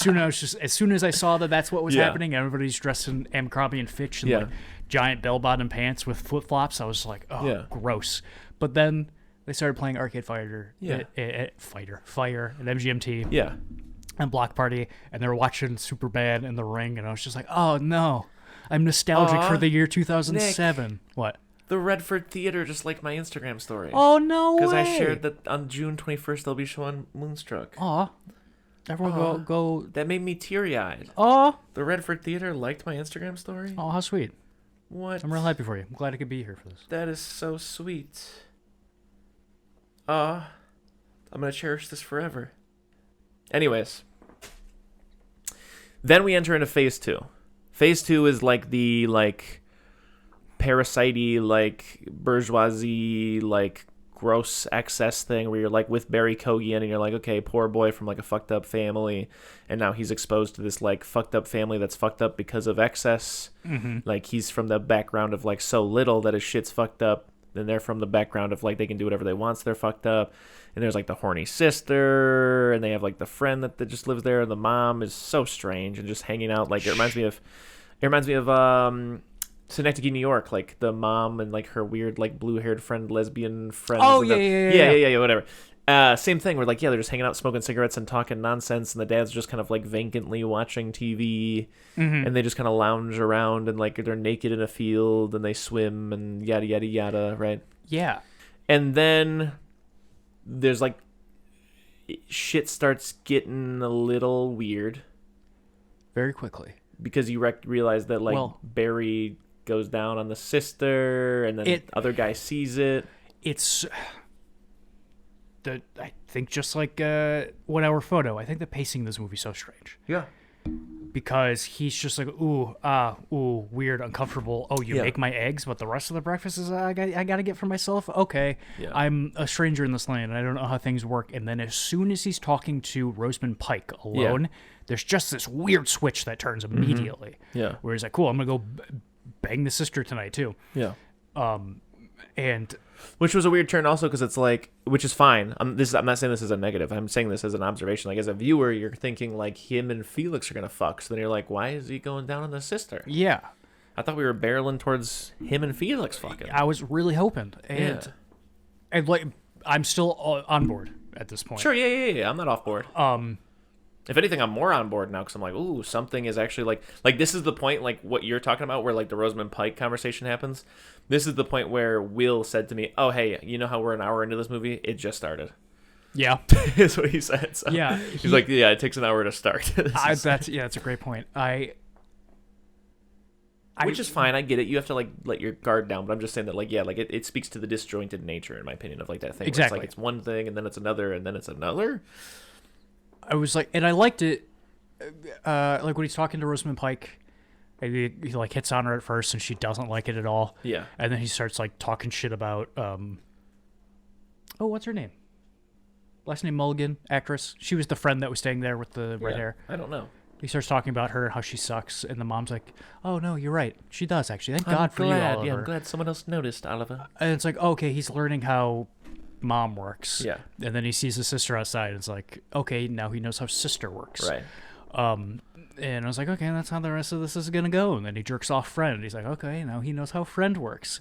soon as I saw that that's what was happening, everybody's dressed in Abercrombie and Fitch and like giant bell-bottom pants with flip-flops. I was like, gross. But then they started playing Arcade Fire, Fire, and MGMT.
Yeah.
And Block Party, and they were watching Superbad and The Ring, and I was just like, oh no, I'm nostalgic for the year 2007. Nick, what?
The Redford Theater just liked my Instagram story.
Oh, no way.
Because I shared that on June 21st they'll be showing Moonstruck.
Aw. Everyone go.
That made me teary-eyed.
Aw.
The Redford Theater liked my Instagram story.
Oh, how sweet.
What?
I'm real happy for you. I'm glad I could be here for this.
That is so sweet. I'm going to cherish this forever. Anyways, then we enter into phase 2. Phase 2 is like the parasite-y, bourgeoisie, gross excess thing where you're like with Barry Keoghan and you're like, okay, poor boy from like a fucked up family, and now he's exposed to this fucked up family that's fucked up because of excess. Like he's from the background of so little that his shit's fucked up. Then they're from the background of they can do whatever they want, so they're fucked up. And there's the horny sister, and they have the friend that just lives there, and the mom is so strange and just hanging out. It reminds me of Synecdoche, New York, the mom and her weird blue-haired friend, lesbian friend.
Oh yeah,
whatever. Same thing where they're just hanging out, smoking cigarettes and talking nonsense, and the dad's just kind of vacantly watching TV, and they just kind of lounge around and they're naked in a field and they swim and yada yada yada, right?
Yeah.
And then there's shit starts getting a little weird
very quickly
because you realize that Barry goes down on the sister, and then other guy sees it.
It's I think just like 1 Hour Photo, I think the pacing of this movie is so strange.
Yeah.
Because he's just like, ooh, weird, uncomfortable. Oh, you make my eggs, but the rest of the breakfast is I got to get for myself? Okay. Yeah. I'm a stranger in this land, and I don't know how things work. And then as soon as he's talking to Rosamund Pike alone, there's just this weird switch that turns immediately.
Yeah.
Where he's like, cool, I'm going to go bang the sister tonight, too.
Yeah.
And
Which was a weird turn also because it's like, which is fine. I'm not saying this as a negative. I'm saying this as an observation. Like as a viewer, you're thinking like him and Felix are going to fuck. So then you're like, why is he going down on the sister?
yeah,
I thought we were barreling towards him and Felix fucking.
I was really hoping. And like, I'm still on board at this point.
Sure, yeah. I'm not off board. If anything, I'm more on board now because I'm like, ooh, something is actually like this is the point, like what you're talking about, where like the Rosamund Pike conversation happens. This is the point where Will said to me, "Oh, hey, you know how we're an hour into this movie? It just started."
Yeah,
is what he said. So
yeah,
he's like, "Yeah, it takes an hour to start."
that's a great point.
Which is fine. I get it. You have to like let your guard down, but I'm just saying that like it speaks to the disjointed nature, in my opinion, of like that thing.
Exactly.
Where it's like it's one thing and then it's another and then it's another.
I was like, and I liked it, like when he's talking to Rosamund Pike, and he like hits on her at first, and she doesn't like it at all.
Yeah.
And then he starts like talking shit about, what's her name? Last name Mulligan, actress. She was the friend that was staying there with the red hair.
I don't know.
He starts talking about her, how she sucks, and the mom's like, "Oh no, you're right. She does actually. Thank God for you, Oliver."
Yeah, I'm glad someone else noticed, Oliver.
And it's like, okay, he's learning how mom works.
Yeah.
And then he sees his sister outside. And it's like, okay, now he knows how sister works.
Right.
And I was like, okay, that's how the rest of this is gonna go. And then he jerks off friend. He's like, okay, now he knows how friend works.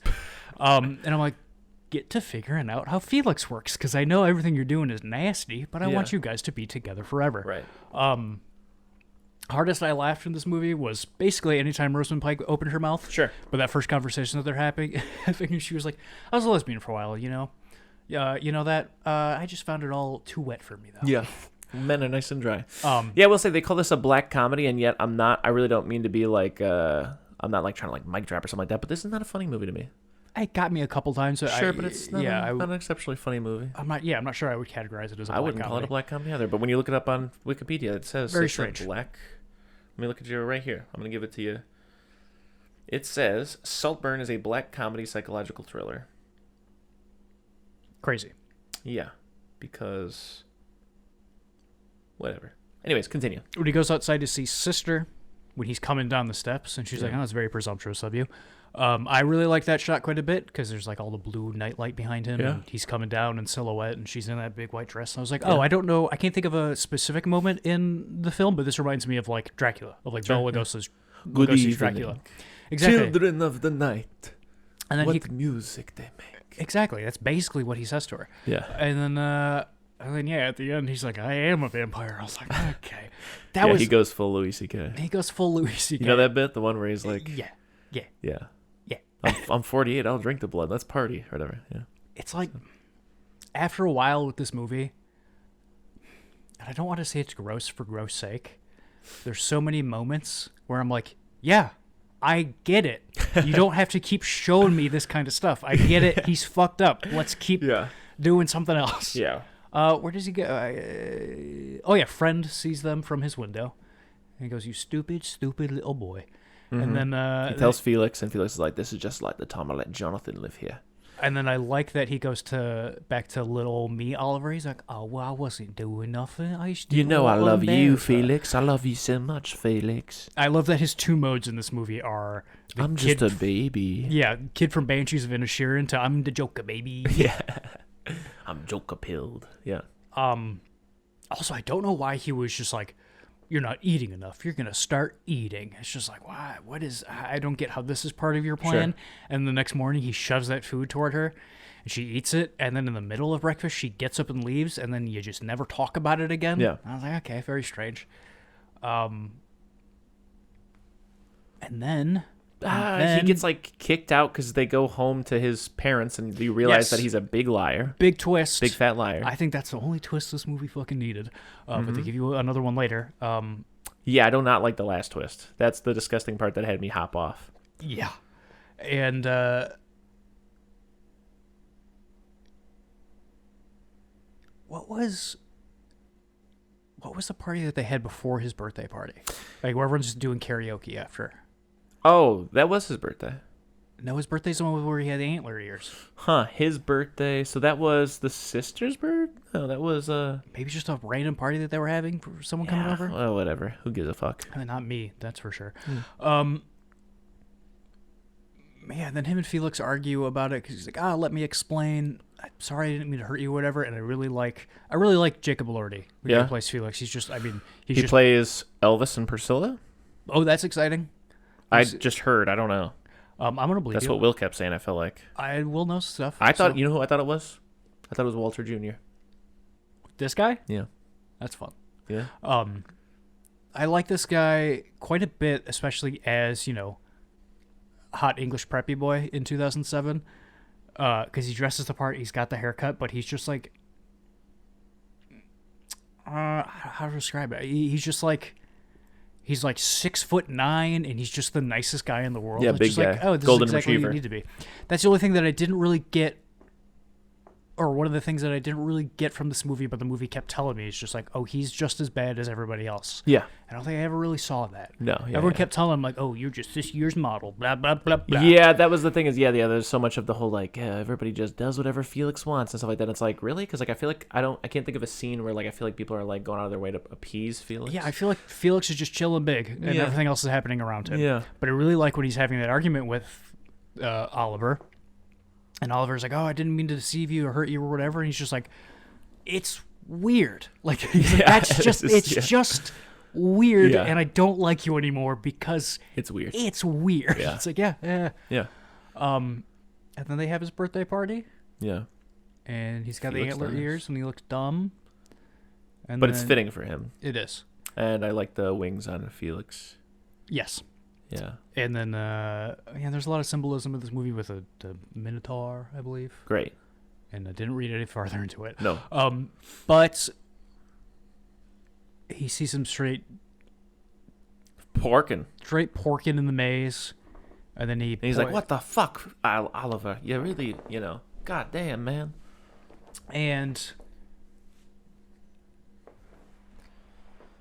And I'm like, get to figuring out how Felix works, because I know everything you're doing is nasty, but I want you guys to be together forever.
Right.
Hardest I laughed in this movie was basically anytime Rosamund Pike opened her mouth.
Sure.
But that first conversation that they're having, she was like, I was a lesbian for a while, you know? You know that? I just found it all too wet for me, though.
Yeah. Men are nice and dry. Yeah, I will say they call this a black comedy, and yet I really don't mean to be like, I'm not like trying to like mic drop or something like that, but this is not a funny movie to me.
It got me a couple times.
Sure, but it's not, not an exceptionally funny movie.
I'm not sure I would categorize it as a black comedy.
I wouldn't call it a black comedy either, but when you look it up on Wikipedia, it says
very
it's
strange.
Black. Let me look at you right here. I'm going to give it to you. It says Saltburn is a black comedy psychological thriller.
Crazy.
Yeah, because whatever. Anyways, continue.
When he goes outside to see sister, when he's coming down the steps, and she's like, "Oh, that's very presumptuous of you." I really like that shot quite a bit because there's like all the blue nightlight behind him, and he's coming down in silhouette, and she's in that big white dress. And I was like, "Oh, I don't know. I can't think of a specific moment in the film, but this reminds me of like Dracula, of like Bela Lugosi's Dracula." Exactly.
Children of the night.
And then
what music they make.
Exactly. That's basically what he says to her.
Yeah.
And then at the end, he's like, "I am a vampire." I was like, okay.
He goes full Louis C.K.
He goes full Louis C.K.
You know that bit? The one where he's like...
Yeah.
I'm 48. I'll drink the blood. Let's party. Or whatever. Yeah.
It's like, after a while with this movie, and I don't want to say it's gross for gross sake, there's so many moments where I'm like, yeah, I get it. You don't have to keep showing me this kind of stuff. I get it. He's fucked up. Let's keep doing something else.
Yeah.
Where does he go? Friend sees them from his window. And he goes, "You stupid, stupid little boy." Mm-hmm. And then
he tells Felix, and Felix is like, "This is just like the time I let Jonathan live here."
And then I like that he goes back to little me, Oliver. He's like, "Oh, well, I wasn't doing nothing. I used to."
You know, I love you, Felix. I love you so much, Felix.
I love that his two modes in this movie are...
I'm just a baby.
Yeah, kid from Banshees of Inisherin to I'm the Joker, baby.
Yeah. I'm Joker pilled. Yeah.
Also, I don't know why he was just like, "You're not eating enough. You're going to start eating." It's just like, why? What is... I don't get how this is part of your plan. Sure. And the next morning, he shoves that food toward her, and she eats it, and then in the middle of breakfast, she gets up and leaves, and then you just never talk about it again.
Yeah.
I was like, okay, very strange. And then...
he gets like kicked out because they go home to his parents, and you realize that he's a big liar.
Big twist.
Big fat liar.
I think that's the only twist this movie fucking needed. But they give you another one later.
Yeah, I do not like the last twist. That's the disgusting part that had me hop off.
Yeah. And what was the party that they had before his birthday party? Like where everyone's just doing karaoke after.
Oh, that was his birthday.
No, his birthday's the one where he had the antler ears.
Huh, his birthday. So that was the sister's bird? No, that was...
Maybe just a random party that they were having for someone coming over?
Oh, whatever. Who gives a fuck?
I mean, not me, that's for sure. Yeah, and then him and Felix argue about it because he's like, let me explain. I'm sorry, I didn't mean to hurt you, or whatever. And I really like Jacob Elordi, who plays Felix. He's just, he
plays Elvis and Priscilla.
Oh, that's exciting.
I just heard. I don't know.
I'm gonna believe
that's
you.
what Will kept saying. I felt like
I will know stuff.
I thought, you know who I thought it was? I thought it was Walter Jr.
This guy?
Yeah,
that's fun.
Yeah.
I like this guy quite a bit, especially as hot English preppy boy in 2007. Because he dresses the part, he's got the haircut, but he's just like, how to describe it? He's just like, he's like 6'9", and he's just the nicest guy in the world.
Yeah,
it's
big
just
guy.
Like, oh, this
Golden
is exactly
retriever.
what you need to be. That's the only thing that I didn't really get, or one of the things that I didn't really get from this movie, but the movie kept telling me, is just like, oh, he's just as bad as everybody else.
Yeah.
I don't think I ever really saw that.
No. Yeah,
Everyone kept telling him, like, oh, you're just this year's model, blah, blah, blah, blah.
Yeah, that was the thing is, there's so much of the whole, like, everybody just does whatever Felix wants and stuff like that. It's like, really? Because, like, I feel like I can't think of a scene where, like, I feel like people are, like, going out of their way to appease Felix.
Yeah, I feel like Felix is just chilling big, and everything else is happening around him.
Yeah.
But I really like when he's having that argument with Oliver. And Oliver's like, oh, I didn't mean to deceive you or hurt you or whatever. And he's just like, it's weird. Like, that's just, it's just weird.
Yeah.
And I don't like you anymore because
it's weird.
It's weird.
Yeah.
It's like, yeah.
And
then they have his birthday party.
Yeah.
And he's got the antler ears and he looks dumb.
But it's fitting for him.
It is.
And I like the wings on Felix.
Yes.
Yeah.
And then, there's a lot of symbolism in this movie with the Minotaur, I believe.
Great.
And I didn't read any farther into it.
No.
But he sees him straight porking in the maze. And then he's
like, what the fuck, Oliver? You really, god damn, man.
And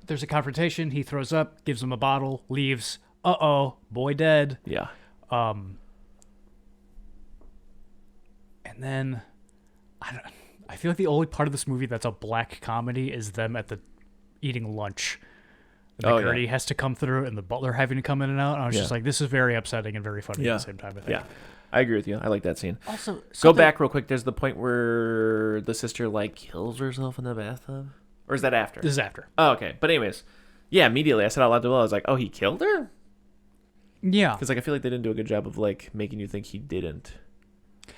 there's a confrontation. He throws up, gives him a bottle, leaves. Uh-oh, boy dead.
Yeah.
And then I feel like the only part of this movie that's a black comedy is them at the eating lunch. And Gertie has to come through and the butler having to come in and out. And I was just like, this is very upsetting and very funny at the same time, I think.
Yeah. I agree with you. I like that scene.
Also,
go back real quick. There's the point where the sister like kills herself in the bathtub. Or is that after?
This is after.
Oh, okay. But anyways, yeah, immediately I said out loud to Will, I was like, oh, he killed her?
Yeah.
Because like I feel like they didn't do a good job of like making you think he didn't.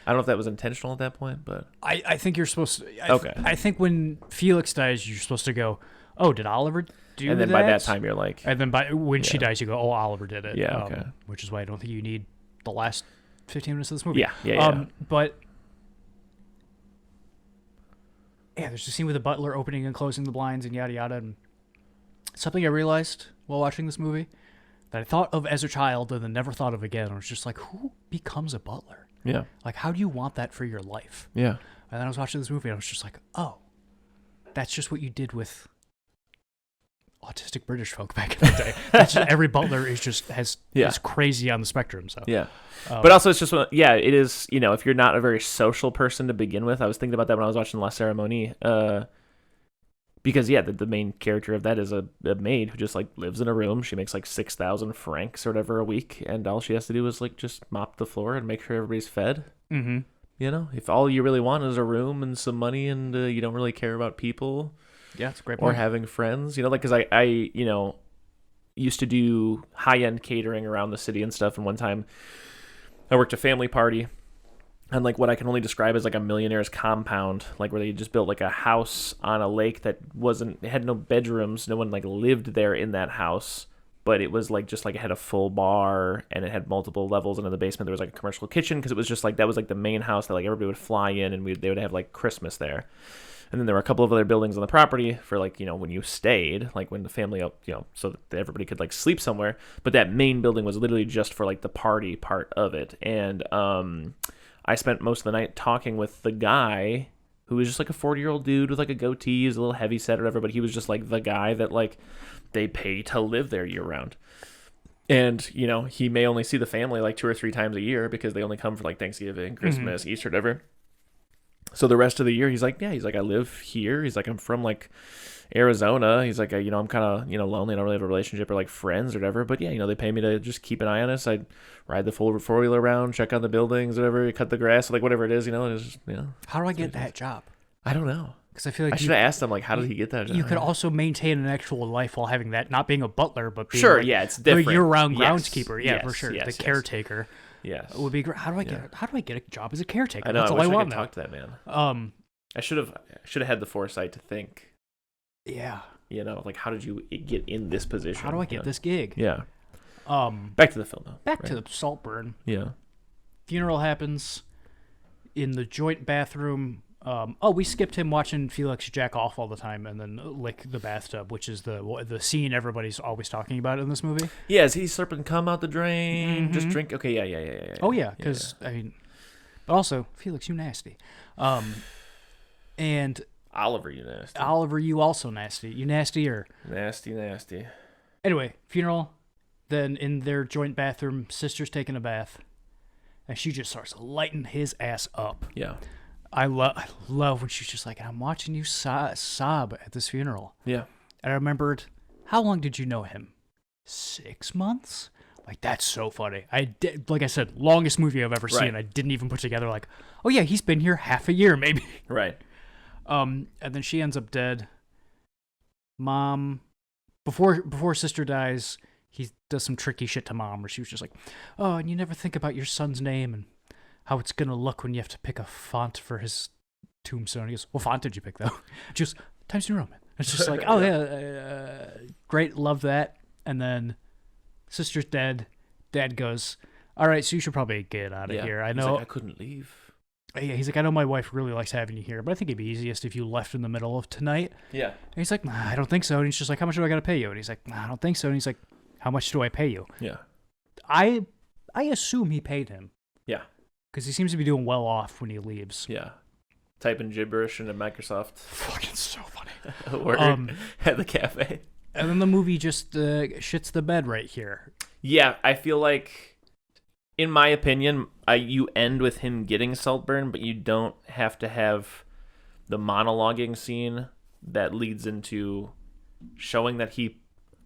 I don't know if that was intentional at that point, but
I think you're supposed to.
Okay.
I think when Felix dies, you're supposed to go, oh, did Oliver do that?
And then by that time, you're like...
And then when she dies, you go, oh, Oliver did it.
Yeah, okay.
Which is why I don't think you need the last 15 minutes of this movie.
Yeah.
But... Yeah, there's a scene with the butler opening and closing the blinds and yada yada. And something I realized while watching this movie that I thought of as a child and then never thought of again. I was just like, who becomes a butler?
Yeah.
Like, how do you want that for your life?
Yeah.
And then I was watching this movie and I was just like, oh, that's just what you did with autistic British folk back in the day. That's just, every butler is crazy on the spectrum. So
yeah. But also it's just, it is, if you're not a very social person to begin with, I was thinking about that when I was watching La Cérémonie, because the main character of that is a maid who just like lives in a room. She makes like 6,000 francs or whatever a week, and all she has to do is like just mop the floor and make sure everybody's fed.
Mm-hmm.
If all you really want is a room and some money and you don't really care about people,
it's a great point.
Or having friends, because I used to do high end catering around the city and stuff, and one time I worked a family party. And like what I can only describe as like a millionaire's compound, like where they just built like a house on a lake that it had no bedrooms. No one like lived there in that house, but it was like just like it had a full bar and it had multiple levels. And in the basement there was like a commercial kitchen because it was just like that was like the main house that like everybody would fly in and they would have like Christmas there. And then there were a couple of other buildings on the property for like, when you stayed, like when the family, so that everybody could like sleep somewhere. But that main building was literally just for like the party part of it. And, I spent most of the night talking with the guy who was just like a 40-year-old dude with like a goatee. He was a little heavy set or whatever, but he was just like the guy that like they pay to live there year round. And, he may only see the family like 2 or 3 times a year because they only come for like Thanksgiving, Christmas, Easter, whatever. So the rest of the year, he's like, I live here. He's like, I'm from like Arizona. He's like, I'm kind of, lonely. I don't really have a relationship or like friends or whatever. But yeah, they pay me to just keep an eye on us. I'd ride the four-wheeler around, check on the buildings, whatever, cut the grass, like whatever it is, it's just,
How do I get that job?
I don't know.
Because I feel like
I should have asked him, like, how did he get that job?
You could also maintain an actual life while having that, not being a butler, but being
it's different.
A year-round groundskeeper. Yeah, for sure.
Yes,
the caretaker.
Yes.
Would be great. How do I get a job as a caretaker?
I know.
That's all
I
I want.
I could talk to that man. I should have had the foresight to think.
Yeah.
Like, how did you get in this position?
How do I get this gig?
Yeah. Back to the film, though.
Back to the Saltburn.
Yeah.
Funeral happens in the joint bathroom. We skipped him watching Felix jack off all the time and then lick the bathtub, which is the scene everybody's always talking about in this movie.
Yeah, is he slurping cum out the drain? Just drink? Okay, yeah.
Oh, yeah, because, but also, Felix, you nasty. And...
Oliver, you nasty.
Oliver, you also nasty. You nastier.
Nasty.
Anyway, funeral. Then in their joint bathroom, sister's taking a bath. And she just starts lighting his ass up.
Yeah.
I love when she's just like, I'm watching you sob at this funeral.
Yeah.
And I remembered, how long did you know him? 6 months? Like, that's so funny. Like I said, longest movie I've ever seen. I didn't even put together like, oh yeah, he's been here half a year maybe.
Right.
And then she ends up dead. Mom, before sister dies, he does some tricky shit to mom where she was just like, oh, and you never think about your son's name and how it's going to look when you have to pick a font for his tombstone. He goes, what font did you pick, though? Just Times New Roman. It's just like, oh, yeah, great, love that. And then sister's dead. Dad goes, all right, so you should probably get out of here. I know.
He's like, I couldn't leave.
Yeah, he's like, I know my wife really likes having you here, but I think it'd be easiest if you left in the middle of tonight.
Yeah.
And he's like, nah, I don't think so. And he's just like, how much do I got to pay you? And he's like, nah, I don't think so. And he's like, how much do I pay you?
Yeah.
I assume he paid him.
Yeah.
Because he seems to be doing well off when he leaves.
Yeah. Typing gibberish into Microsoft.
Fucking so funny.
Word at the cafe.
And then the movie just shits the bed right here.
Yeah, I feel like, in my opinion, you end with him getting Saltburn, but you don't have to have the monologuing scene that leads into showing that he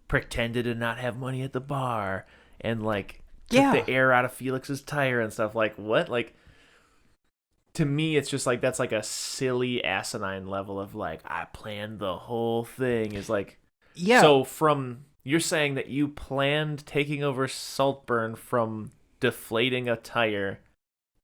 pretended to not have money at the bar and, like, took the air out of Felix's tire and stuff. Like, what? Like, to me, it's just like, that's like a silly, asinine level of, like, I planned the whole thing. Is like,
yeah.
So you're saying that you planned taking over Saltburn from deflating a tire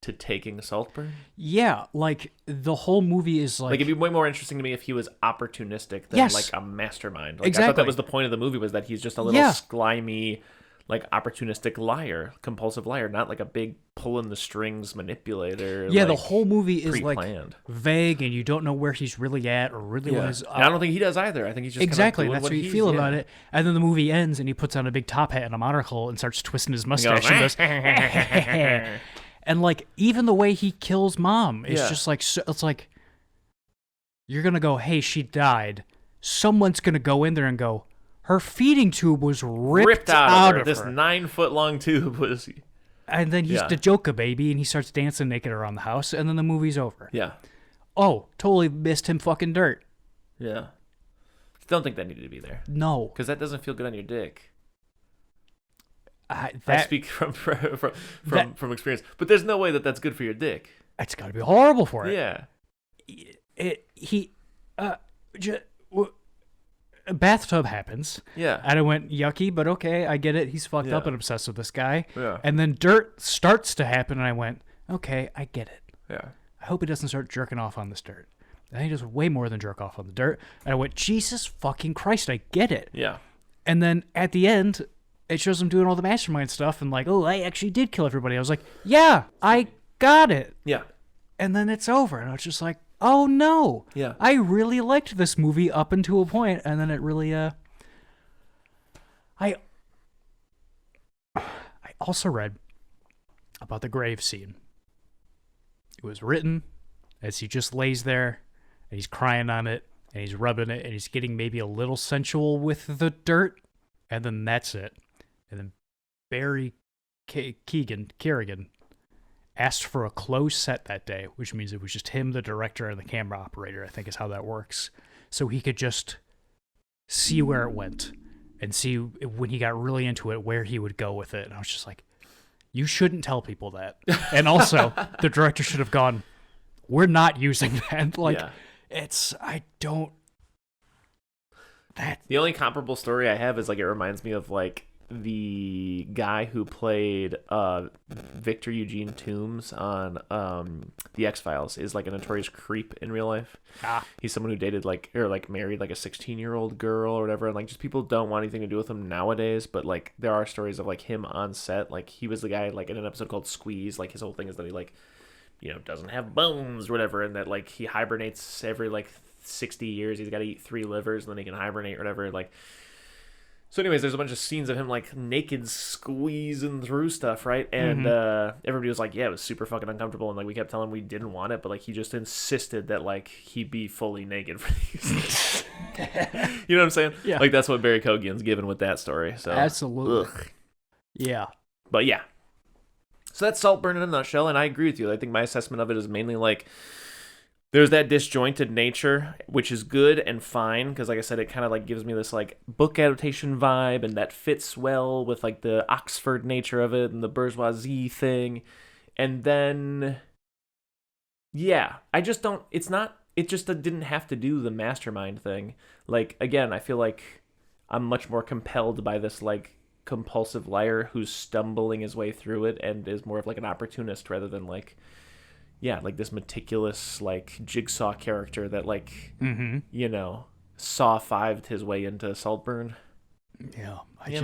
to taking Saltburn?
Yeah, like, the whole movie is like...
Like, it'd be way more interesting to me if he was opportunistic than, like, a mastermind. Like,
exactly.
I thought that was the point of the movie, was that he's just a little slimy, like, opportunistic liar, compulsive liar, not like a big pulling the strings manipulator.
Yeah,
like,
the whole movie is
pre-planned.
Like vague, and you don't know where he's really at or really what is.
And I don't think he does either. I think he's just
exactly that's what you feel about it. And then the movie ends, and he puts on a big top hat and a monocle and starts twisting his mustache and goes, and like even the way he kills mom is just like it's like you're gonna go, hey, she died. Someone's gonna go in there and go, her feeding tube was ripped out of her.
This 9-foot-long tube was...
And then he's the Joker baby, and he starts dancing naked around the house, and then the movie's over.
Yeah.
Oh, totally missed him fucking dirt.
Yeah. Don't think that needed to be there.
No.
Because that doesn't feel good on your dick.
I
speak from experience. But there's no way that that's good for your dick.
It's got to be horrible for it.
Yeah.
A bathtub happens.
Yeah.
And I went, yucky, but okay, I get it. He's fucked up and obsessed with this guy.
Yeah.
And then dirt starts to happen, and I went, okay, I get it.
Yeah.
I hope he doesn't start jerking off on this dirt. And he does way more than jerk off on the dirt. And I went, Jesus fucking Christ, I get it.
Yeah.
And then at the end, it shows him doing all the mastermind stuff and like, oh, I actually did kill everybody. I was like, yeah, I got it.
Yeah.
And then it's over. And I was just like, oh no.
Yeah.
I really liked this movie up until a point, and then it really I also read about the grave scene. It was written as he just lays there and he's crying on it and he's rubbing it and he's getting maybe a little sensual with the dirt, and then that's it. And then Barry Kerrigan asked for a closed set that day, which means it was just him, the director, and the camera operator, I think is how that works. So he could just see where it went and see when he got really into it where he would go with it. And I was just like, you shouldn't tell people that. And also, the director should have gone, we're not using that. Like,
The only comparable story I have is, like, it reminds me of, like, the guy who played Victor Eugene Toombs on the X-Files is, like, a notorious creep in real life. He's someone who dated, like, or, like, married, like, a 16-year-old girl or whatever, and, like, just people don't want anything to do with him nowadays, but, like, there are stories of, like, him on set. Like, he was the guy, like, in an episode called Squeeze, like, his whole thing is that he, like, you know, doesn't have bones or whatever, and that, like, he hibernates every, like, 60 years. He's got to eat 3 livers, and then he can hibernate or whatever, like... So anyways, there's a bunch of scenes of him, like, naked squeezing through stuff, right? And everybody was like, yeah, it was super fucking uncomfortable, and, like, we kept telling him we didn't want it, but, like, he just insisted that, like, he be fully naked for these. You know what I'm saying?
Yeah.
Like, that's what Barry Kogan's given with that story. So
Absolutely.
Ugh.
Yeah.
But, yeah. So that's Saltburn in a nutshell, and I agree with you. I think my assessment of it is mainly, like, there's that disjointed nature, which is good and fine, because, like I said, it kind of, like, gives me this, like, book adaptation vibe, and that fits well with, like, the Oxford nature of it and the bourgeoisie thing. And then, yeah, I just don't, it just didn't have to do the mastermind thing. Like, again, I feel like I'm much more compelled by this, like, compulsive liar who's stumbling his way through it and is more of, like, an opportunist rather than, like... Yeah, like this meticulous, like, jigsaw character that, like, you know, Saw 5'd his way into Saltburn.
Yeah, I think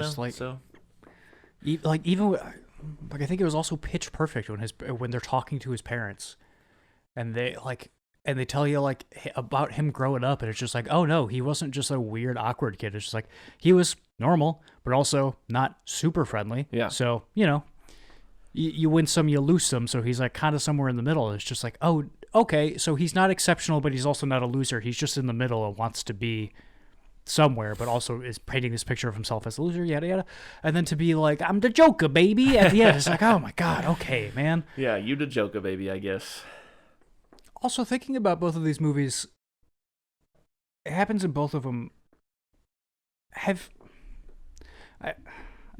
it was also Pitch Perfect when they're talking to his parents, and they tell you, like, about him growing up, and it's just like, oh no, he wasn't just a weird, awkward kid. It's just like he was normal, but also not super friendly.
Yeah.
So, you know. You win some, you lose some, so he's, like, kind of somewhere in the middle. It's just like, oh, okay, so he's not exceptional, but he's also not a loser. He's just in the middle and wants to be somewhere, but also is painting this picture of himself as a loser, yada, yada. And then to be like, I'm the Joker, baby, at the end, it's like, oh, my God, okay, man.
Yeah, you the Joker, baby, I guess.
Also, thinking about both of these movies, it happens in both of them. I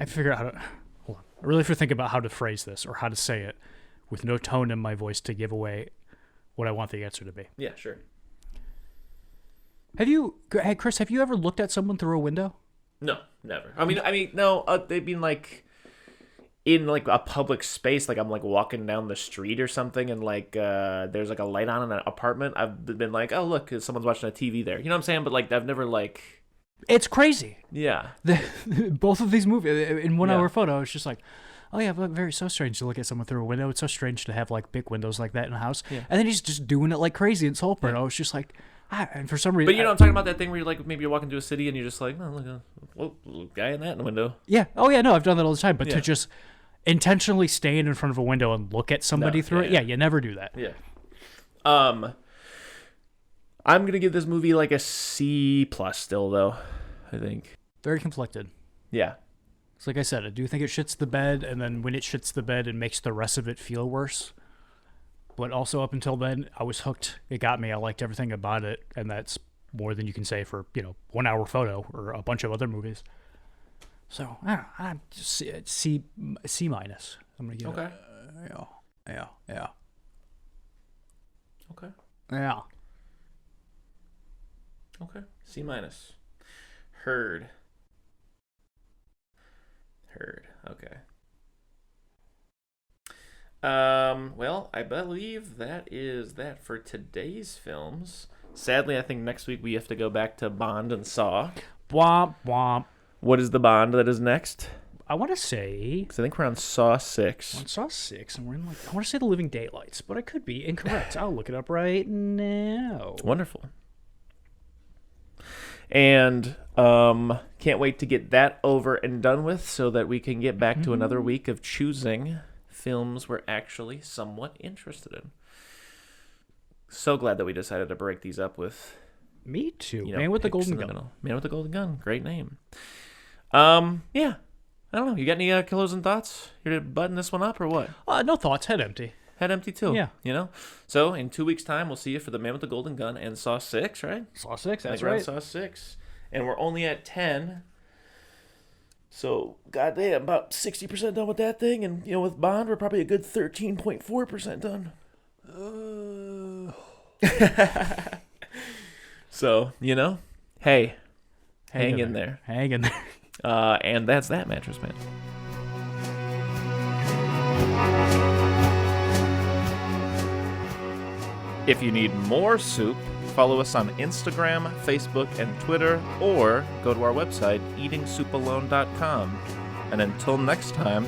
figure out how to... Hold on. I really have to think about how to phrase this or how to say it with no tone in my voice to give away what I want the answer to be.
Yeah, sure.
Hey, Chris, have you ever looked at someone through a window?
No, never. I mean, no, they've been, like, in, like, a public space, like, I'm, like, walking down the street or something, and, like, there's, like, a light on in an apartment. I've been like, oh, look, someone's watching a TV there. You know what I'm saying? But, like, I've never, like...
It's crazy.
Yeah.
Both of these movies, in 1 hour photo, it's just like, oh yeah, but so strange to look at someone through a window. It's so strange to have, like, big windows like that in a house. Yeah. And then he's just doing it like crazy in Saltburn. Yeah. I was just like, and for some reason...
But you know, I'm talking about that thing where you're, like, maybe you're walking through a city and you're just like, oh, look, a guy in that in the window.
Yeah. Oh yeah, no, I've done that all the time. But to just intentionally stand in front of a window and look at somebody through it, you never do that.
Yeah. I'm going to give this movie, like, a C+ still, though. I think.
Very conflicted.
Yeah.
It's like I said, I do think it shits the bed, and then when it shits the bed, it makes the rest of it feel worse. But also up until then, I was hooked. It got me. I liked everything about it, and that's more than you can say for, 1 hour photo or a bunch of other movies. So, I don't know. I'm just C-. I'm going to give it. Yeah.
Okay.
Yeah.
Okay. C-. Heard. Okay. Well, I believe that is that for today's films. Sadly, I think next week we have to go back to Bond and Saw.
Womp womp.
What is the Bond that is next?
I want to say...
Because I think we're on Saw 6.
We're on Saw 6, and we're in, like... I want to say The Living Daylights, but I could be incorrect. I'll look it up right now.
Wonderful. And can't wait to get that over and done with so that we can get back to another week of choosing films we're actually somewhat interested in. So glad that we decided to break these up with...
Me too. Man with the Golden Gun.
Man with the Golden Gun. Great name. Yeah. I don't know. You got any closing thoughts? You're button this one up or what?
No thoughts. Head empty.
Head empty too.
Yeah.
You know? So in 2 weeks' time, we'll see you for the Man with the Golden Gun and Saw 6, right?
Saw 6, that's
Like around
right.
Saw 6. And we're only at 10. So, goddamn, about 60% done with that thing. And, you know, with Bond, we're probably a good 13.4% done. So, you know, hey, hang in there.
Hang in there.
And that's that, Mattress Man. If you need more soup, follow us on Instagram, Facebook, and Twitter, or go to our website, eatingsoupalone.com. And until next time,